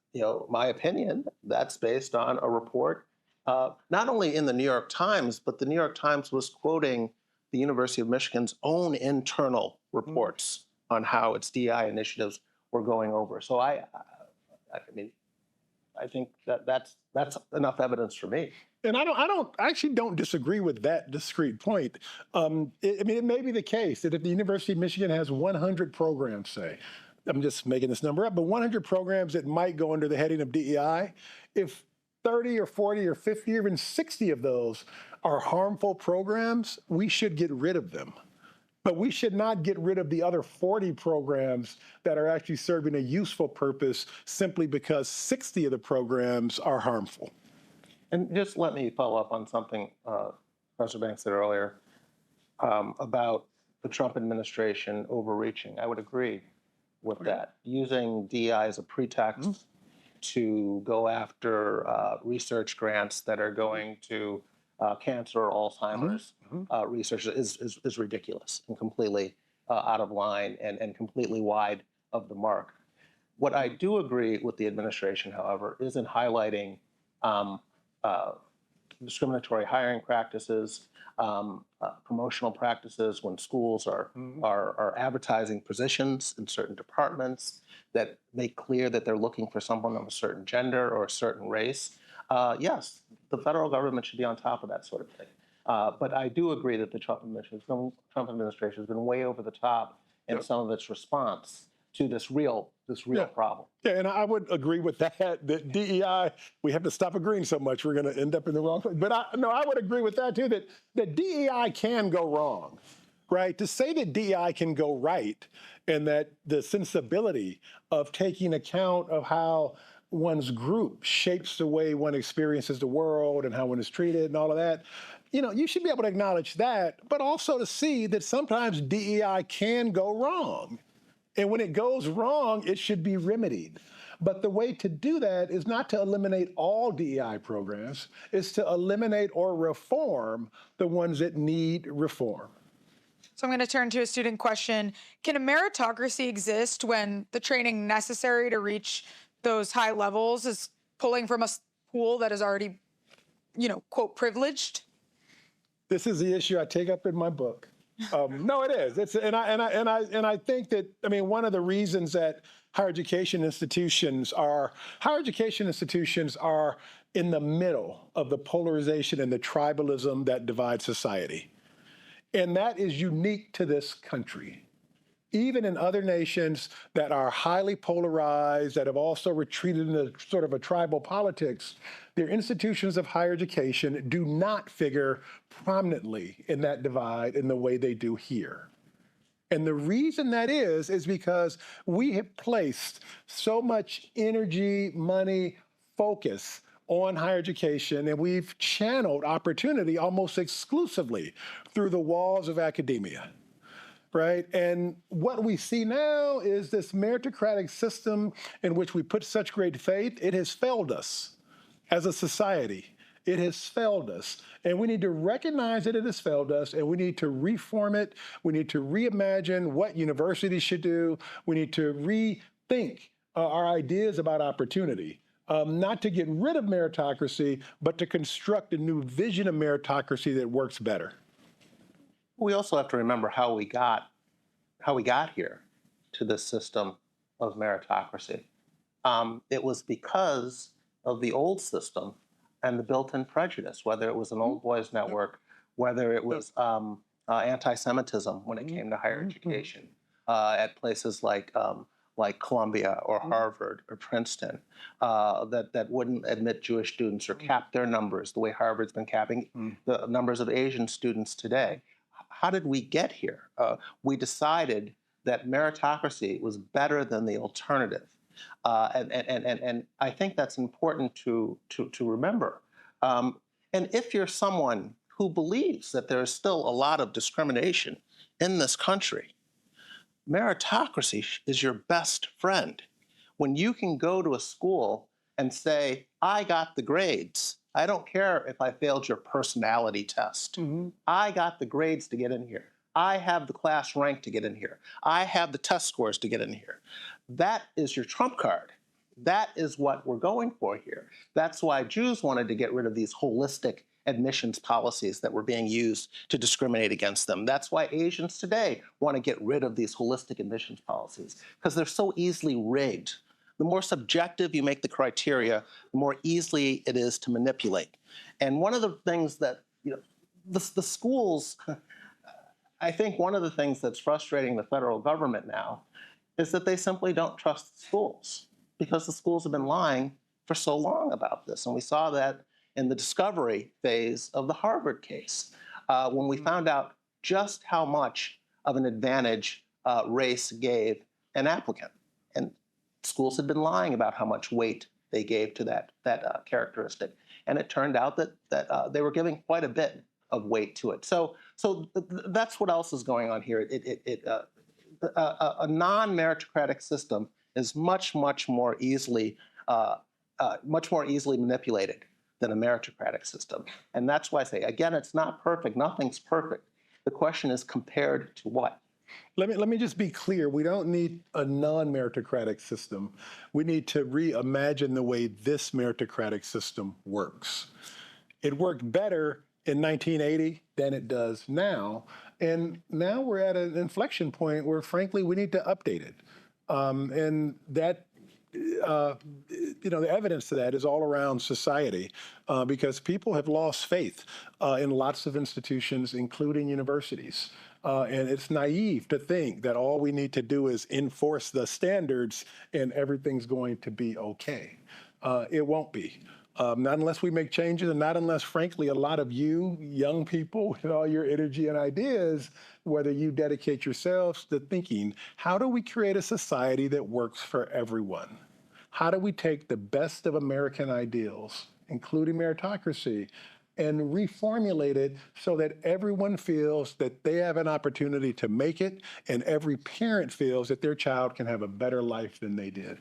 my opinion. That's based on a report, not only in the New York Times, but the New York Times was quoting the University of Michigan's own internal reports on how its DEI initiatives were going over. So I think that's enough evidence for me. And I actually don't disagree with that discrete point. It may be the case that if the University of Michigan has 100 programs, say, I'm just making this number up, but 100 programs that might go under the heading of DEI, if 30 or 40 or 50 or even 60 of those are harmful programs, we should get rid of them. But we should not get rid of the other 40 programs that are actually serving a useful purpose simply because 60 of the programs are harmful. And just let me follow up on something Professor Banks said earlier about the Trump administration overreaching. I would agree with that. Using DEI as a pretext to go after research grants that are going to cancer or Alzheimer's research is ridiculous and completely out of line and completely wide of the mark. What I do agree with the administration, however, is in highlighting discriminatory hiring practices, promotional practices when schools are advertising positions in certain departments that make clear that they're looking for someone of a certain gender or a certain race. Yes, the federal government should be on top of that sort of thing. But I do agree that the Trump administration has been way over the top in some of its response to this real problem. Yeah, and I would agree with that, that DEI, we have to stop agreeing so much, we're going to end up in the wrong place. But I would agree with that too, that DEI can go wrong, right? To say that DEI can go right and that the sensibility of taking account of how one's group shapes the way one experiences the world and how one is treated and all of that, you should be able to acknowledge that, but also to see that sometimes DEI can go wrong. And when it goes wrong, it should be remedied. But the way to do that is not to eliminate all DEI programs, it's to eliminate or reform the ones that need reform. So I'm going to turn to a student question. Can a meritocracy exist when the training necessary to reach those high levels is pulling from a pool that is already, quote, privileged? This is the issue I take up in my book. No, it is. And I think that, one of the reasons that higher education institutions are in the middle of the polarization and the tribalism that divides society. And that is unique to this country. Even in other nations that are highly polarized, that have also retreated into sort of a tribal politics, their institutions of higher education do not figure prominently in that divide in the way they do here. And the reason that is because we have placed so much energy, money, focus on higher education, and we've channeled opportunity almost exclusively through the walls of academia. Right? And what we see now is this meritocratic system in which we put such great faith. It has failed us as a society. It has failed us. And we need to recognize that it has failed us, and we need to reform it. We need to reimagine what universities should do. We need to rethink our ideas about opportunity, not to get rid of meritocracy, but to construct a new vision of meritocracy that works better. We also have to remember how we got here to this system of meritocracy. It was because of the old system and the built-in prejudice, whether it was an old boys network, whether it was anti-Semitism when it came to higher education at places like Columbia or Harvard or Princeton, that wouldn't admit Jewish students or cap their numbers the way Harvard's been capping the numbers of Asian students today. How did we get here? We decided that meritocracy was better than the alternative. And I think that's important to remember. And if you're someone who believes that there is still a lot of discrimination in this country, meritocracy is your best friend. When you can go to a school and say, I got the grades, I don't care if I failed your personality test. I got the grades to get in here. I have the class rank to get in here. I have the test scores to get in here. That is your trump card. That is what we're going for here. That's why Jews wanted to get rid of these holistic admissions policies that were being used to discriminate against them. That's why Asians today want to get rid of these holistic admissions policies, because they're so easily rigged. The more subjective you make the criteria, the more easily it is to manipulate. And one of the things that, the schools, I think one of the things that's frustrating the federal government now is that they simply don't trust the schools, because the schools have been lying for so long about this. And we saw that in the discovery phase of the Harvard case, when we found out just how much of an advantage race gave an applicant. And schools had been lying about how much weight they gave to that characteristic. And it turned out that they were giving quite a bit of weight to it. So that's what else is going on here. A non-meritocratic system is much more easily manipulated than a meritocratic system. And that's why I say, again, it's not perfect. Nothing's perfect. The question is compared to what? Let me just be clear. We don't need a non-meritocratic system. We need to reimagine the way this meritocratic system works. It worked better in 1980 than it does now. And now we're at an inflection point where, frankly, we need to update it. And that, the evidence to that is all around society because people have lost faith in lots of institutions, including universities. And it's naive to think that all we need to do is enforce the standards and everything's going to be okay. It won't be. Not unless we make changes, and not unless, frankly, a lot of you young people with all your energy and ideas, whether you dedicate yourselves to thinking, how do we create a society that works for everyone? How do we take the best of American ideals, including meritocracy, and reformulate it so that everyone feels that they have an opportunity to make it, and every parent feels that their child can have a better life than they did?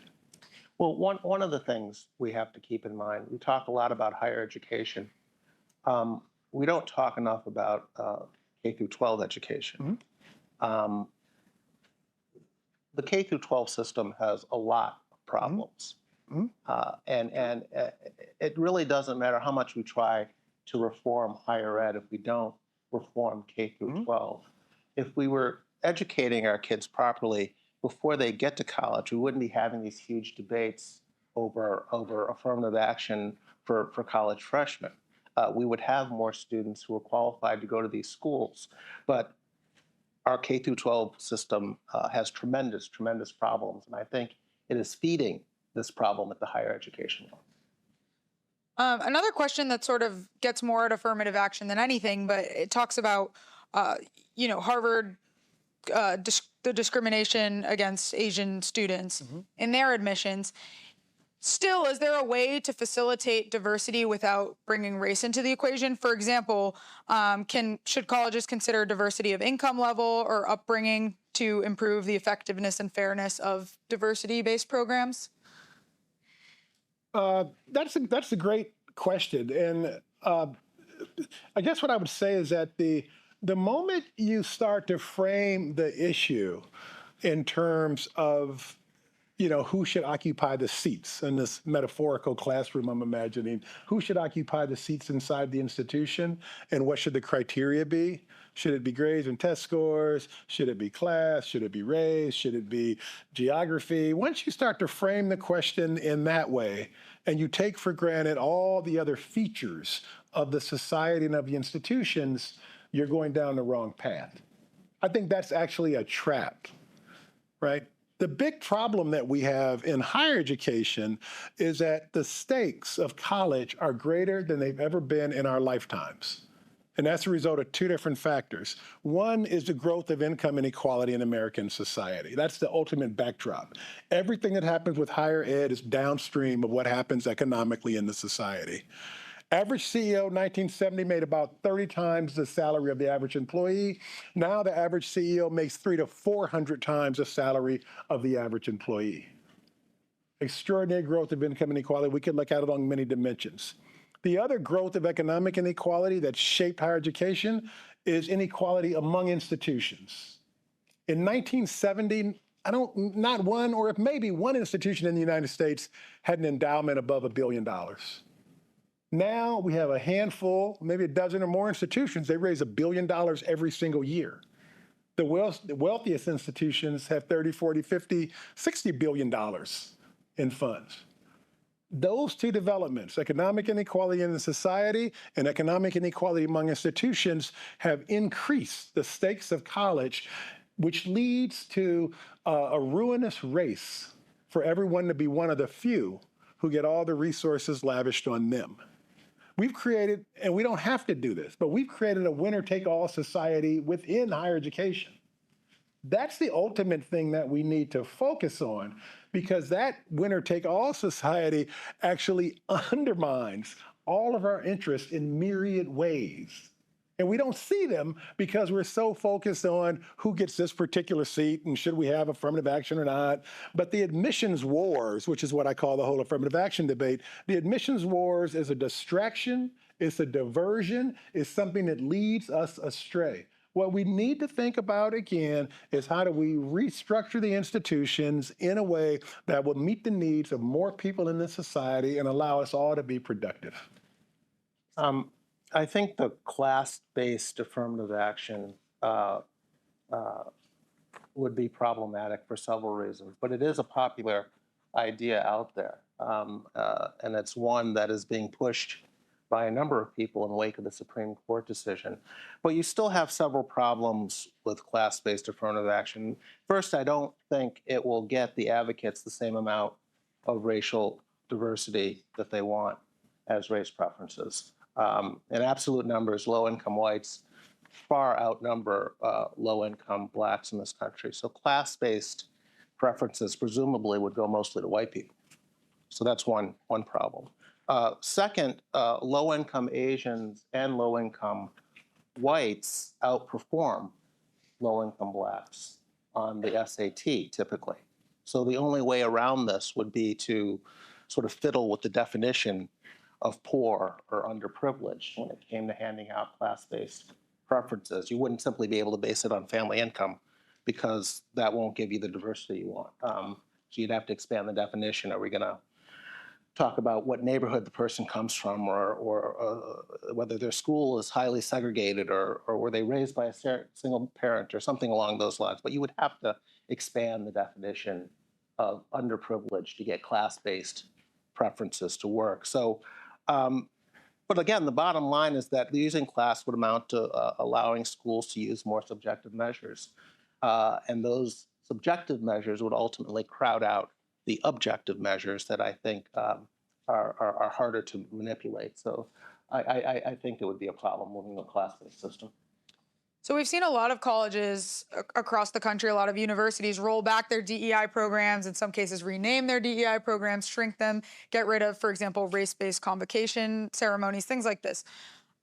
Well, one of the things we have to keep in mind, we talk a lot about higher education. We don't talk enough about K through 12 education. The K through 12 system has a lot of problems. And it really doesn't matter how much we try to reform higher ed if we don't reform K through 12. If we were educating our kids properly before they get to college, we wouldn't be having these huge debates over affirmative action for college freshmen. We would have more students who are qualified to go to these schools. But our K through 12 system has tremendous, tremendous problems. And I think it is feeding this problem at the higher education level. Another question that sort of gets more at affirmative action than anything, but it talks about, Harvard, the discrimination against Asian students in their admissions. Still, is there a way to facilitate diversity without bringing race into the equation? For example, should colleges consider diversity of income level or upbringing to improve the effectiveness and fairness of diversity-based programs? That's a great question. And I guess what I would say is that the moment you start to frame the issue in terms of, who should occupy the seats in this metaphorical classroom I'm imagining, who should occupy the seats inside the institution, and what should the criteria be? Should it be grades and test scores? Should it be class? Should it be race? Should it be geography? Once you start to frame the question in that way, and you take for granted all the other features of the society and of the institutions, you're going down the wrong path. I think that's actually a trap, right? The big problem that we have in higher education is that the stakes of college are greater than they've ever been in our lifetimes. And that's a result of two different factors. One is the growth of income inequality in American society. That's the ultimate backdrop. Everything that happens with higher ed is downstream of what happens economically in the society. Average CEO in 1970 made about 30 times the salary of the average employee. Now the average CEO makes 300 to 400 times the salary of the average employee. Extraordinary growth of income inequality. We could look at it along many dimensions. The other growth of economic inequality that shaped higher education is inequality among institutions. In 1970, not one, or if maybe one institution in the United States had an endowment above $1 billion. Now we have a handful, maybe a dozen or more institutions. They raise $1 billion every single year. The wealthiest institutions have 30, 40, 50, $60 billion in funds. Those two developments, economic inequality in the society and economic inequality among institutions, have increased the stakes of college, which leads to a ruinous race for everyone to be one of the few who get all the resources lavished on them. We've created, and we don't have to do this, but we've created a winner-take-all society within higher education. That's the ultimate thing that we need to focus on, because that winner-take-all society actually undermines all of our interests in myriad ways. And we don't see them because we're so focused on who gets this particular seat and should we have affirmative action or not. But the admissions wars, which is what I call the whole affirmative action debate, the admissions wars is a distraction, it's a diversion, it's something that leads us astray. What we need to think about again is how do we restructure the institutions in a way that will meet the needs of more people in this society and allow us all to be productive. I think the class-based affirmative action would be problematic for several reasons, but it is a popular idea out there. And it's one that is being pushed by a number of people in the wake of the Supreme Court decision. But you still have several problems with class-based affirmative action. First, I don't think it will get the advocates the same amount of racial diversity that they want as race preferences. In absolute numbers, low-income whites far outnumber low-income blacks in this country. So class-based preferences presumably would go mostly to white people. So that's one problem. Second, low-income Asians and low-income whites outperform low-income blacks on the SAT typically. So the only way around this would be to sort of fiddle with the definition of poor or underprivileged when it came to handing out class-based preferences. You wouldn't simply be able to base it on family income because that won't give you the diversity you want. So you'd have to expand the definition. Are we going to talk about what neighborhood the person comes from, or whether their school is highly segregated, or were they raised by a single parent, or something along those lines? But you would have to expand the definition of underprivileged to get class-based preferences to work. So, but again, the bottom line is that using class would amount to allowing schools to use more subjective measures. And those subjective measures would ultimately crowd out the objective measures that I think are harder to manipulate. So I think it would be a problem moving to a class-based system. So we've seen a lot of colleges across the country, a lot of universities roll back their DEI programs, in some cases rename their DEI programs, shrink them, get rid of, for example, race-based convocation ceremonies, things like this.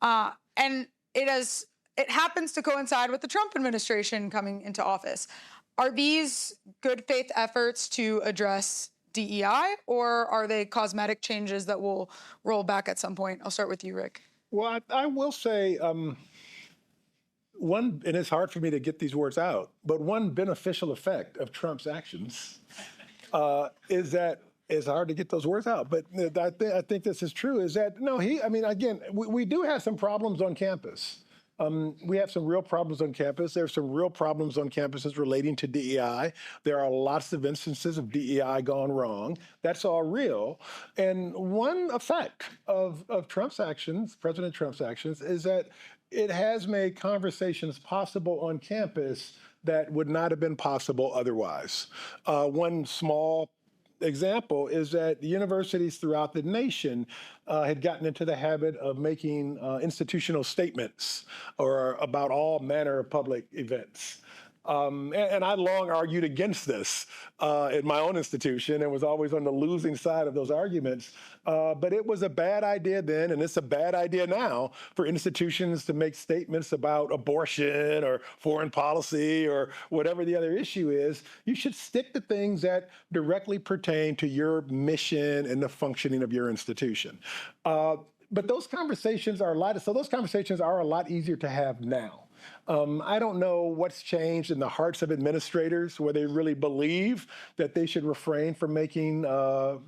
And it happens to coincide with the Trump administration coming into office. Are these good faith efforts to address DEI, or are they cosmetic changes that will roll back at some point? I'll start with you, Rick. Well, I will say, one, and it's hard for me to get these words out, but one beneficial effect of Trump's actions is that it's hard to get those words out. But I think this is true, is that, no, again, we do have some problems on campus. We have some real problems on campus. There are some real problems on campuses relating to DEI. There are lots of instances of DEI gone wrong. That's all real. And one effect of Trump's actions, President Trump's actions, is that it has made conversations possible on campus that would not have been possible otherwise. One small example is that universities throughout the nation had gotten into the habit of making institutional statements or about all manner of public events. And I long argued against this at my own institution and was always on the losing side of those arguments. But it was a bad idea then, and it's a bad idea now for institutions to make statements about abortion or foreign policy or whatever the other issue is. You should stick to things that directly pertain to your mission and the functioning of your institution. But those conversations are a lot easier to have now. I don't know what's changed in the hearts of administrators, where they really believe that they should refrain from making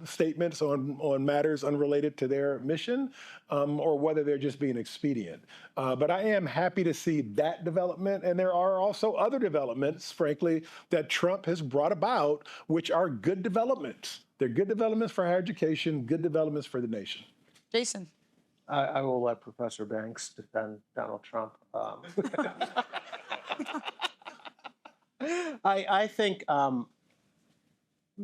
statements on matters unrelated to their mission, or whether they're just being expedient. But I am happy to see that development. And there are also other developments, frankly, that Trump has brought about, which are good developments. They're good developments for higher education, good developments for the nation. Jason. I will let Professor Banks defend Donald Trump. I think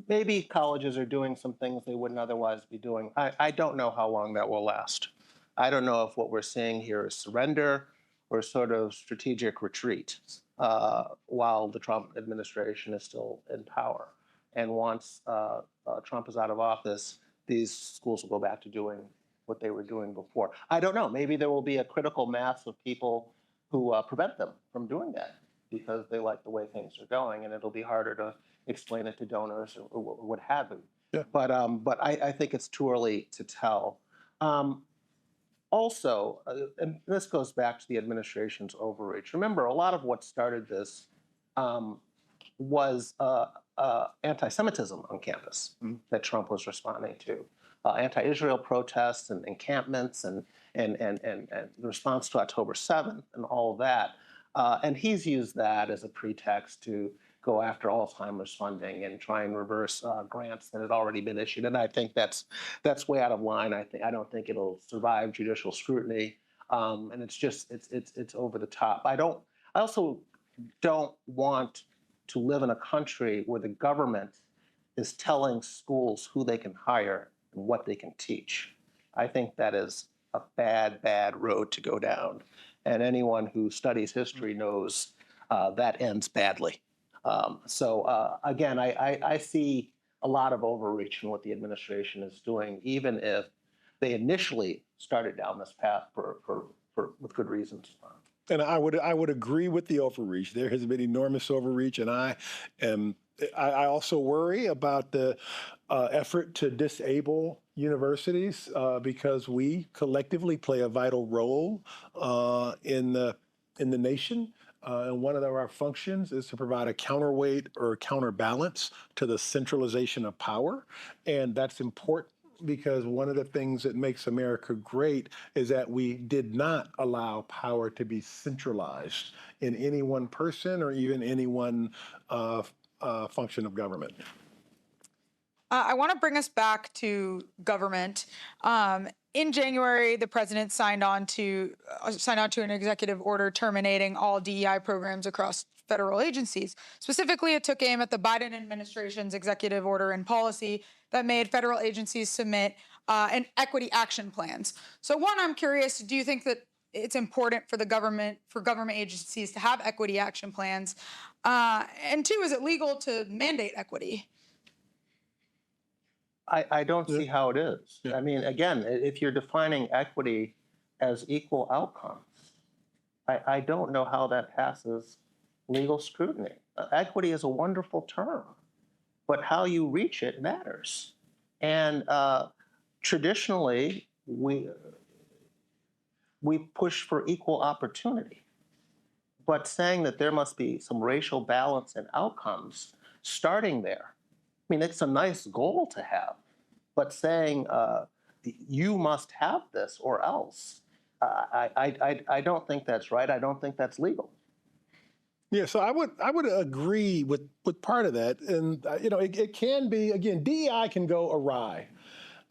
maybe colleges are doing some things they wouldn't otherwise be doing. I don't know how long that will last. I don't know if what we're seeing here is surrender or sort of strategic retreat while the Trump administration is still in power. And once Trump is out of office, these schools will go back to doing what they were doing before. I don't know. Maybe there will be a critical mass of people who prevent them from doing that because they like the way things are going, and it'll be harder to explain it to donors or what have you. Yeah. But I think it's too early to tell. Also, and this goes back to the administration's overreach. Remember, a lot of what started this was anti-Semitism on campus that Trump was responding to. anti-Israel protests and encampments and the response to October 7th and all of that. And he's used that as a pretext to go after Alzheimer's funding and try and reverse grants that had already been issued. And I think that's way out of line. I don't think it'll survive judicial scrutiny. And it's over the top. I also don't want to live in a country where the government is telling schools who they can hire and what they can teach. I think that is a bad road to go down. And anyone who studies history knows that ends badly. Again, I see a lot of overreach in what the administration is doing, even if they initially started down this path with good reasons. And I would agree with the overreach. There has been enormous overreach, and I also worry about the effort to disable universities because we collectively play a vital role in the nation. And one of our functions is to provide a counterweight or counterbalance to the centralization of power, and that's important. Because one of the things that makes America great is that we did not allow power to be centralized in any one person or even any one function of government. I want to bring us back to government. In January, the president signed on to an executive order terminating all DEI programs across federal agencies. Specifically, it took aim at the Biden administration's executive order and policy that made federal agencies submit an equity action plans. So one, I'm curious, do you think that it's important for government agencies to have equity action plans? And two, is it legal to mandate equity? I don't see how it is. I mean, again, if you're defining equity as equal outcomes, I don't know how that passes legal scrutiny. Equity is a wonderful term, but how you reach it matters. And traditionally, we push for equal opportunity. But saying that there must be some racial balance in outcomes, starting there, I mean, it's a nice goal to have, but saying you must have this or else, I don't think that's right. I don't think that's legal. Yeah, so I would agree with part of that, and it can be, again, DEI can go awry.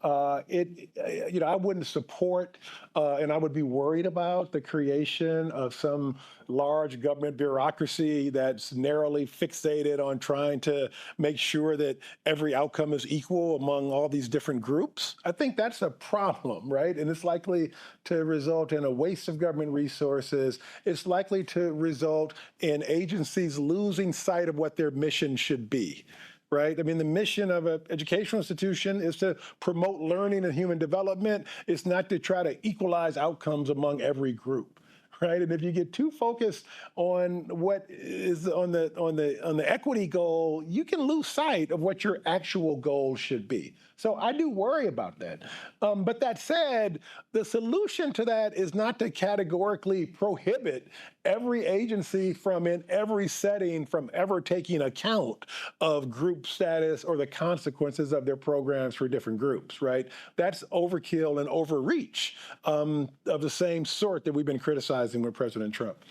I wouldn't support and I would be worried about the creation of some large government bureaucracy that's narrowly fixated on trying to make sure that every outcome is equal among all these different groups. I think that's a problem, right? And it's likely to result in a waste of government resources. It's likely to result in agencies losing sight of what their mission should be. Right? I mean, the mission of an educational institution is to promote learning and human development. It's not to try to equalize outcomes among every group. Right? And if you get too focused on what is on the equity goal, you can lose sight of what your actual goal should be. So I do worry about that. But that said, the solution to that is not to categorically prohibit every agency from in every setting from ever taking account of group status or the consequences of their programs for different groups, right? That's overkill and overreach of the same sort that we've been criticizing with President Trump.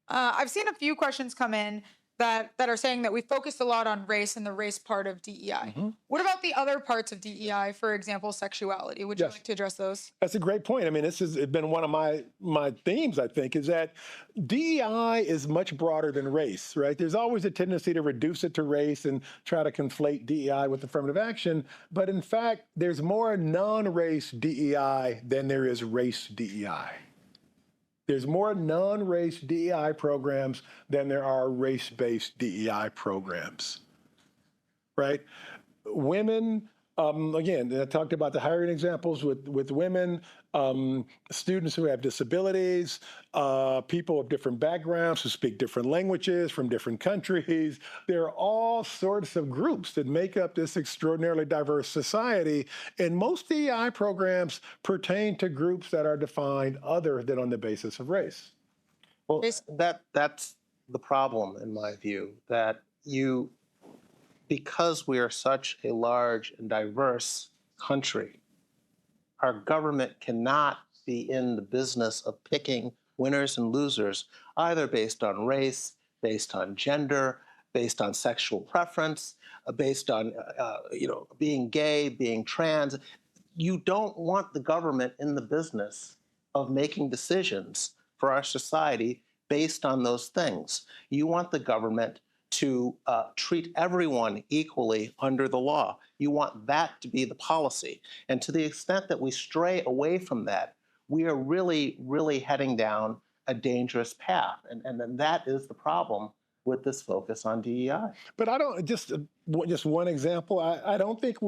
I've seen a few questions come in that are saying that we focused a lot on race and the race part of DEI. Mm-hmm. What about the other parts of DEI, for example, sexuality? Would you like to address those? That's a great point. I mean, this has been one of my themes, I think, is that DEI is much broader than race, right? There's always a tendency to reduce it to race and try to conflate DEI with affirmative action. But in fact, there's more non-race DEI than there is race DEI. There's more non-race DEI programs than there are race-based DEI programs, right? Women, again, I talked about the hiring examples with women, students who have disabilities, people of different backgrounds who speak different languages from different countries. There are all sorts of groups that make up this extraordinarily diverse society, and most DEI programs pertain to groups that are defined other than on the basis of race. Well, that's the problem, in my view, that because we are such a large and diverse country, our government cannot be in the business of picking winners and losers, either based on race, based on gender, based on sexual preference, based on being gay, being trans. You don't want the government in the business of making decisions for our society based on those things. You want the government to treat everyone equally under the law. You want that to be the policy. And to the extent that we stray away from that, we are really, really heading down a dangerous path. And then that is the problem with this focus on DEI. But I don't, just one example, I don't think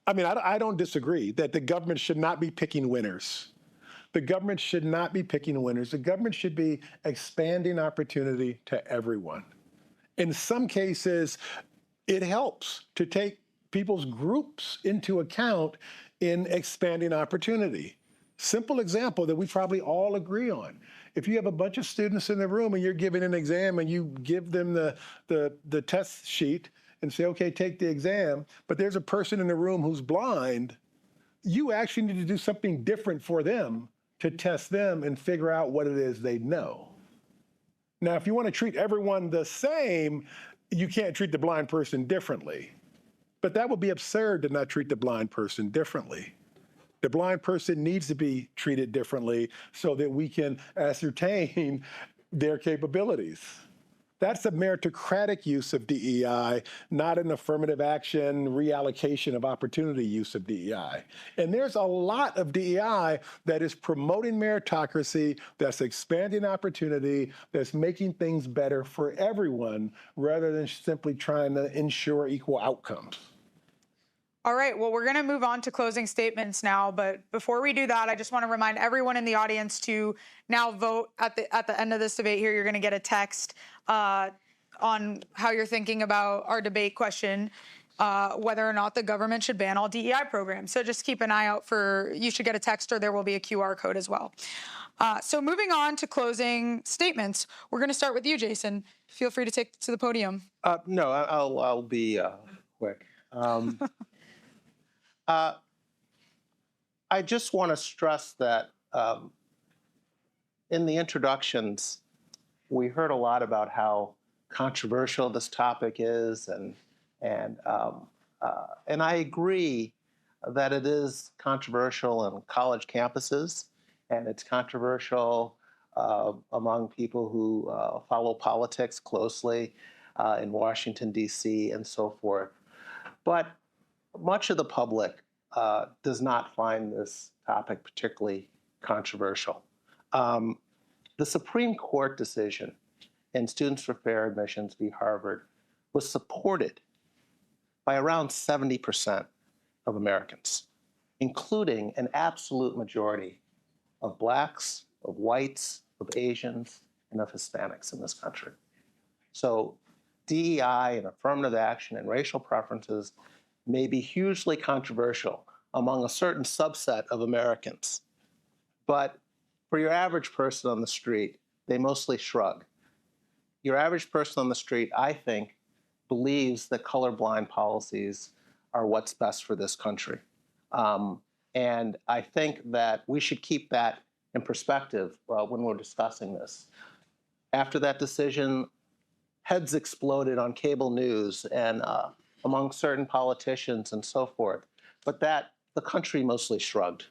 I don't disagree that the government should not be picking winners. The government should not be picking winners. The government should be expanding opportunity to everyone. In some cases, it helps to take people's groups into account in expanding opportunity. Simple example that we probably all agree on. If you have a bunch of students in the room and you're giving an exam and you give them the test sheet and say, okay, take the exam, but there's a person in the room who's blind, you actually need to do something different for them to test them and figure out what it is they know. Now, if you want to treat everyone the same, you can't treat the blind person differently. But that would be absurd to not treat the blind person differently. The blind person needs to be treated differently so that we can ascertain their capabilities. That's a meritocratic use of DEI, not an affirmative action reallocation of opportunity use of DEI. And there's a lot of DEI that is promoting meritocracy, that's expanding opportunity, that's making things better for everyone, rather than simply trying to ensure equal outcomes. All right, well, we're going to move on to closing statements now, but before we do that, I just want to remind everyone in the audience to now vote at the end of this debate here. You're going to get a text on how you're thinking about our debate question, whether or not the government should ban all DEI programs. So just keep an eye out you should get a text, or there will be a QR code as well. So moving on to closing statements, we're going to start with you, Jason. Feel free to take to the podium. No, I'll be quick. I just want to stress that in the introductions, we heard a lot about how controversial this topic is, and I agree that it is controversial in college campuses, and it's controversial among people who follow politics closely in Washington, D.C., and so forth. But much of the public does not find this topic particularly controversial. The Supreme Court decision in Students for Fair Admissions v. Harvard was supported by around 70% of Americans, including an absolute majority of Blacks, of whites, of Asians, and of Hispanics in this country. So DEI and affirmative action and racial preferences may be hugely controversial among a certain subset of Americans. But for your average person on the street, they mostly shrug. Your average person on the street, I think, believes that colorblind policies are what's best for this country. And I think that we should keep that in perspective when we're discussing this. After that decision, heads exploded on cable news and among certain politicians and so forth, but that the country mostly shrugged.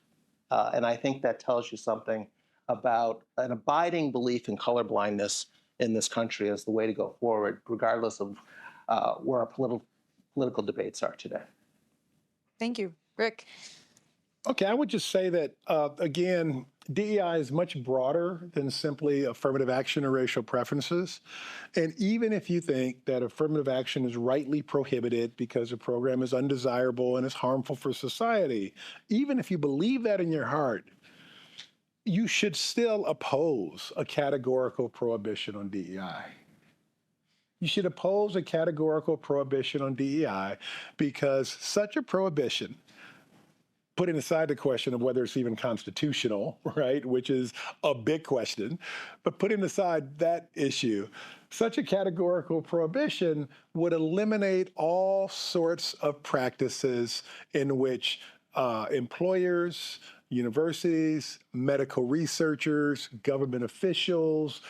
And I think that tells you something about an abiding belief in colorblindness in this country as the way to go forward, regardless of where our political debates are today. Thank you. Rick? Okay, I would just say that, again, DEI is much broader than simply affirmative action or racial preferences. And even if you think that affirmative action is rightly prohibited because a program is undesirable and is harmful for society, even if you believe that in your heart, you should still oppose a categorical prohibition on DEI. You should oppose a categorical prohibition on DEI because such a prohibition, putting aside the question of whether it's even constitutional, right, which is a big question, but putting aside that issue, such a categorical prohibition would eliminate all sorts of practices in which employers, universities, medical researchers, government officials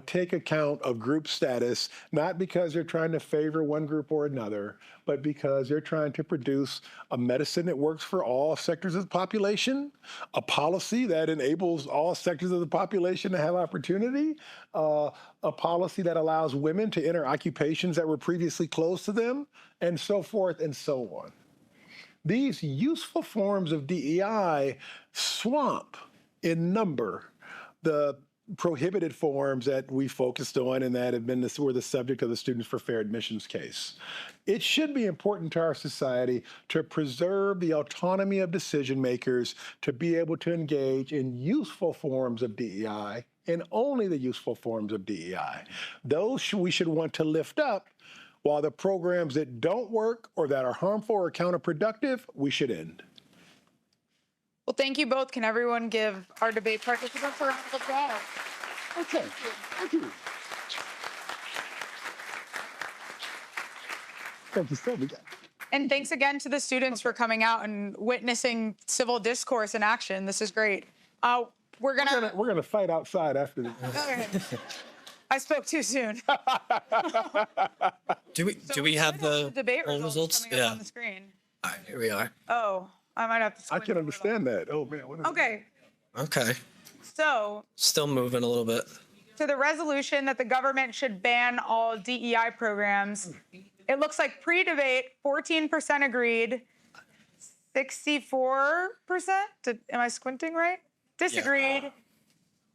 take account of group status, not because they're trying to favor one group or another, but because they're trying to produce a medicine that works for all sectors of the population, a policy that enables all sectors of the population to have opportunity, a policy that allows women to enter occupations that were previously closed to them, and so forth and so on. These useful forms of DEI swamp in number the prohibited forms that we focused on and that have been were the subject of the Students for Fair Admissions case. It should be important to our society to preserve the autonomy of decision makers to be able to engage in useful forms of DEI and only the useful forms of DEI. Those we should want to lift up, while the programs that don't work or that are harmful or counterproductive, we should end. Well, thank you both. Can everyone give our debate participants a round of applause? Okay, thank you. Thank you so much. And thanks again to the students for coming out and witnessing civil discourse in action. This is great. We're gonna fight outside after this. Okay. I spoke too soon. Do we have the debate poll results? coming up on the screen? All right, here we are. Oh, I might have to. I squint can a little. understand that. Oh man, what is Okay, Okay, so still moving a little bit. to the resolution that the government should ban all DEI programs, it looks like pre-debate 14% agreed, 64%. Am I squinting right? Disagreed,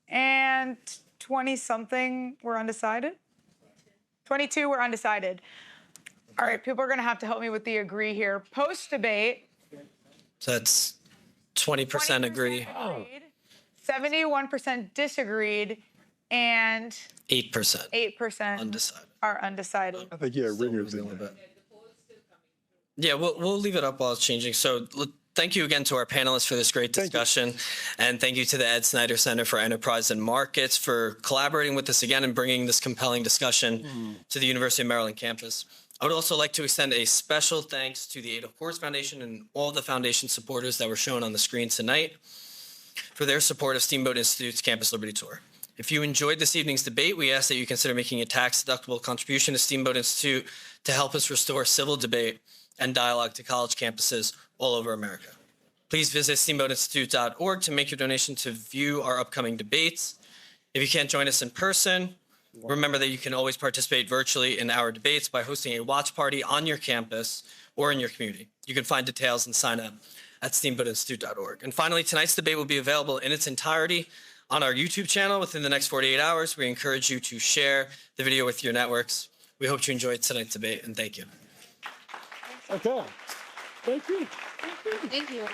and 20-something were undecided. 22 were undecided. All right, people are going to have to help me with the agree here. Post-debate, So that's 20% agree, agreed, 71% disagreed, and 8% 8% undecided. are undecided. I think ringers in there. Yeah, we'll leave it up while it's changing. So thank you again to our panelists for this great discussion. And thank you to the Ed Snider Center for Enterprise and Markets for collaborating with us again and bringing this compelling discussion to the University of Maryland campus. I would also like to extend a special thanks to the Adolph Corrs Foundation and all the foundation supporters that were shown on the screen tonight for their support of Steamboat Institute's Campus Liberty Tour. If you enjoyed this evening's debate, we ask that you consider making a tax-deductible contribution to Steamboat Institute to help us restore civil debate and dialogue to college campuses all over America. Please visit steamboatinstitute.org to make your donation to view our upcoming debates. If you can't join us in person, remember that you can always participate virtually in our debates by hosting a watch party on your campus or in your community. You can find details and sign up at steamboatinstitute.org. And finally, tonight's debate will be available in its entirety on our YouTube channel within the next 48 hours. We encourage you to share the video with your networks. We hope you enjoyed tonight's debate, and thank you. Okay. Thank you. Thank you.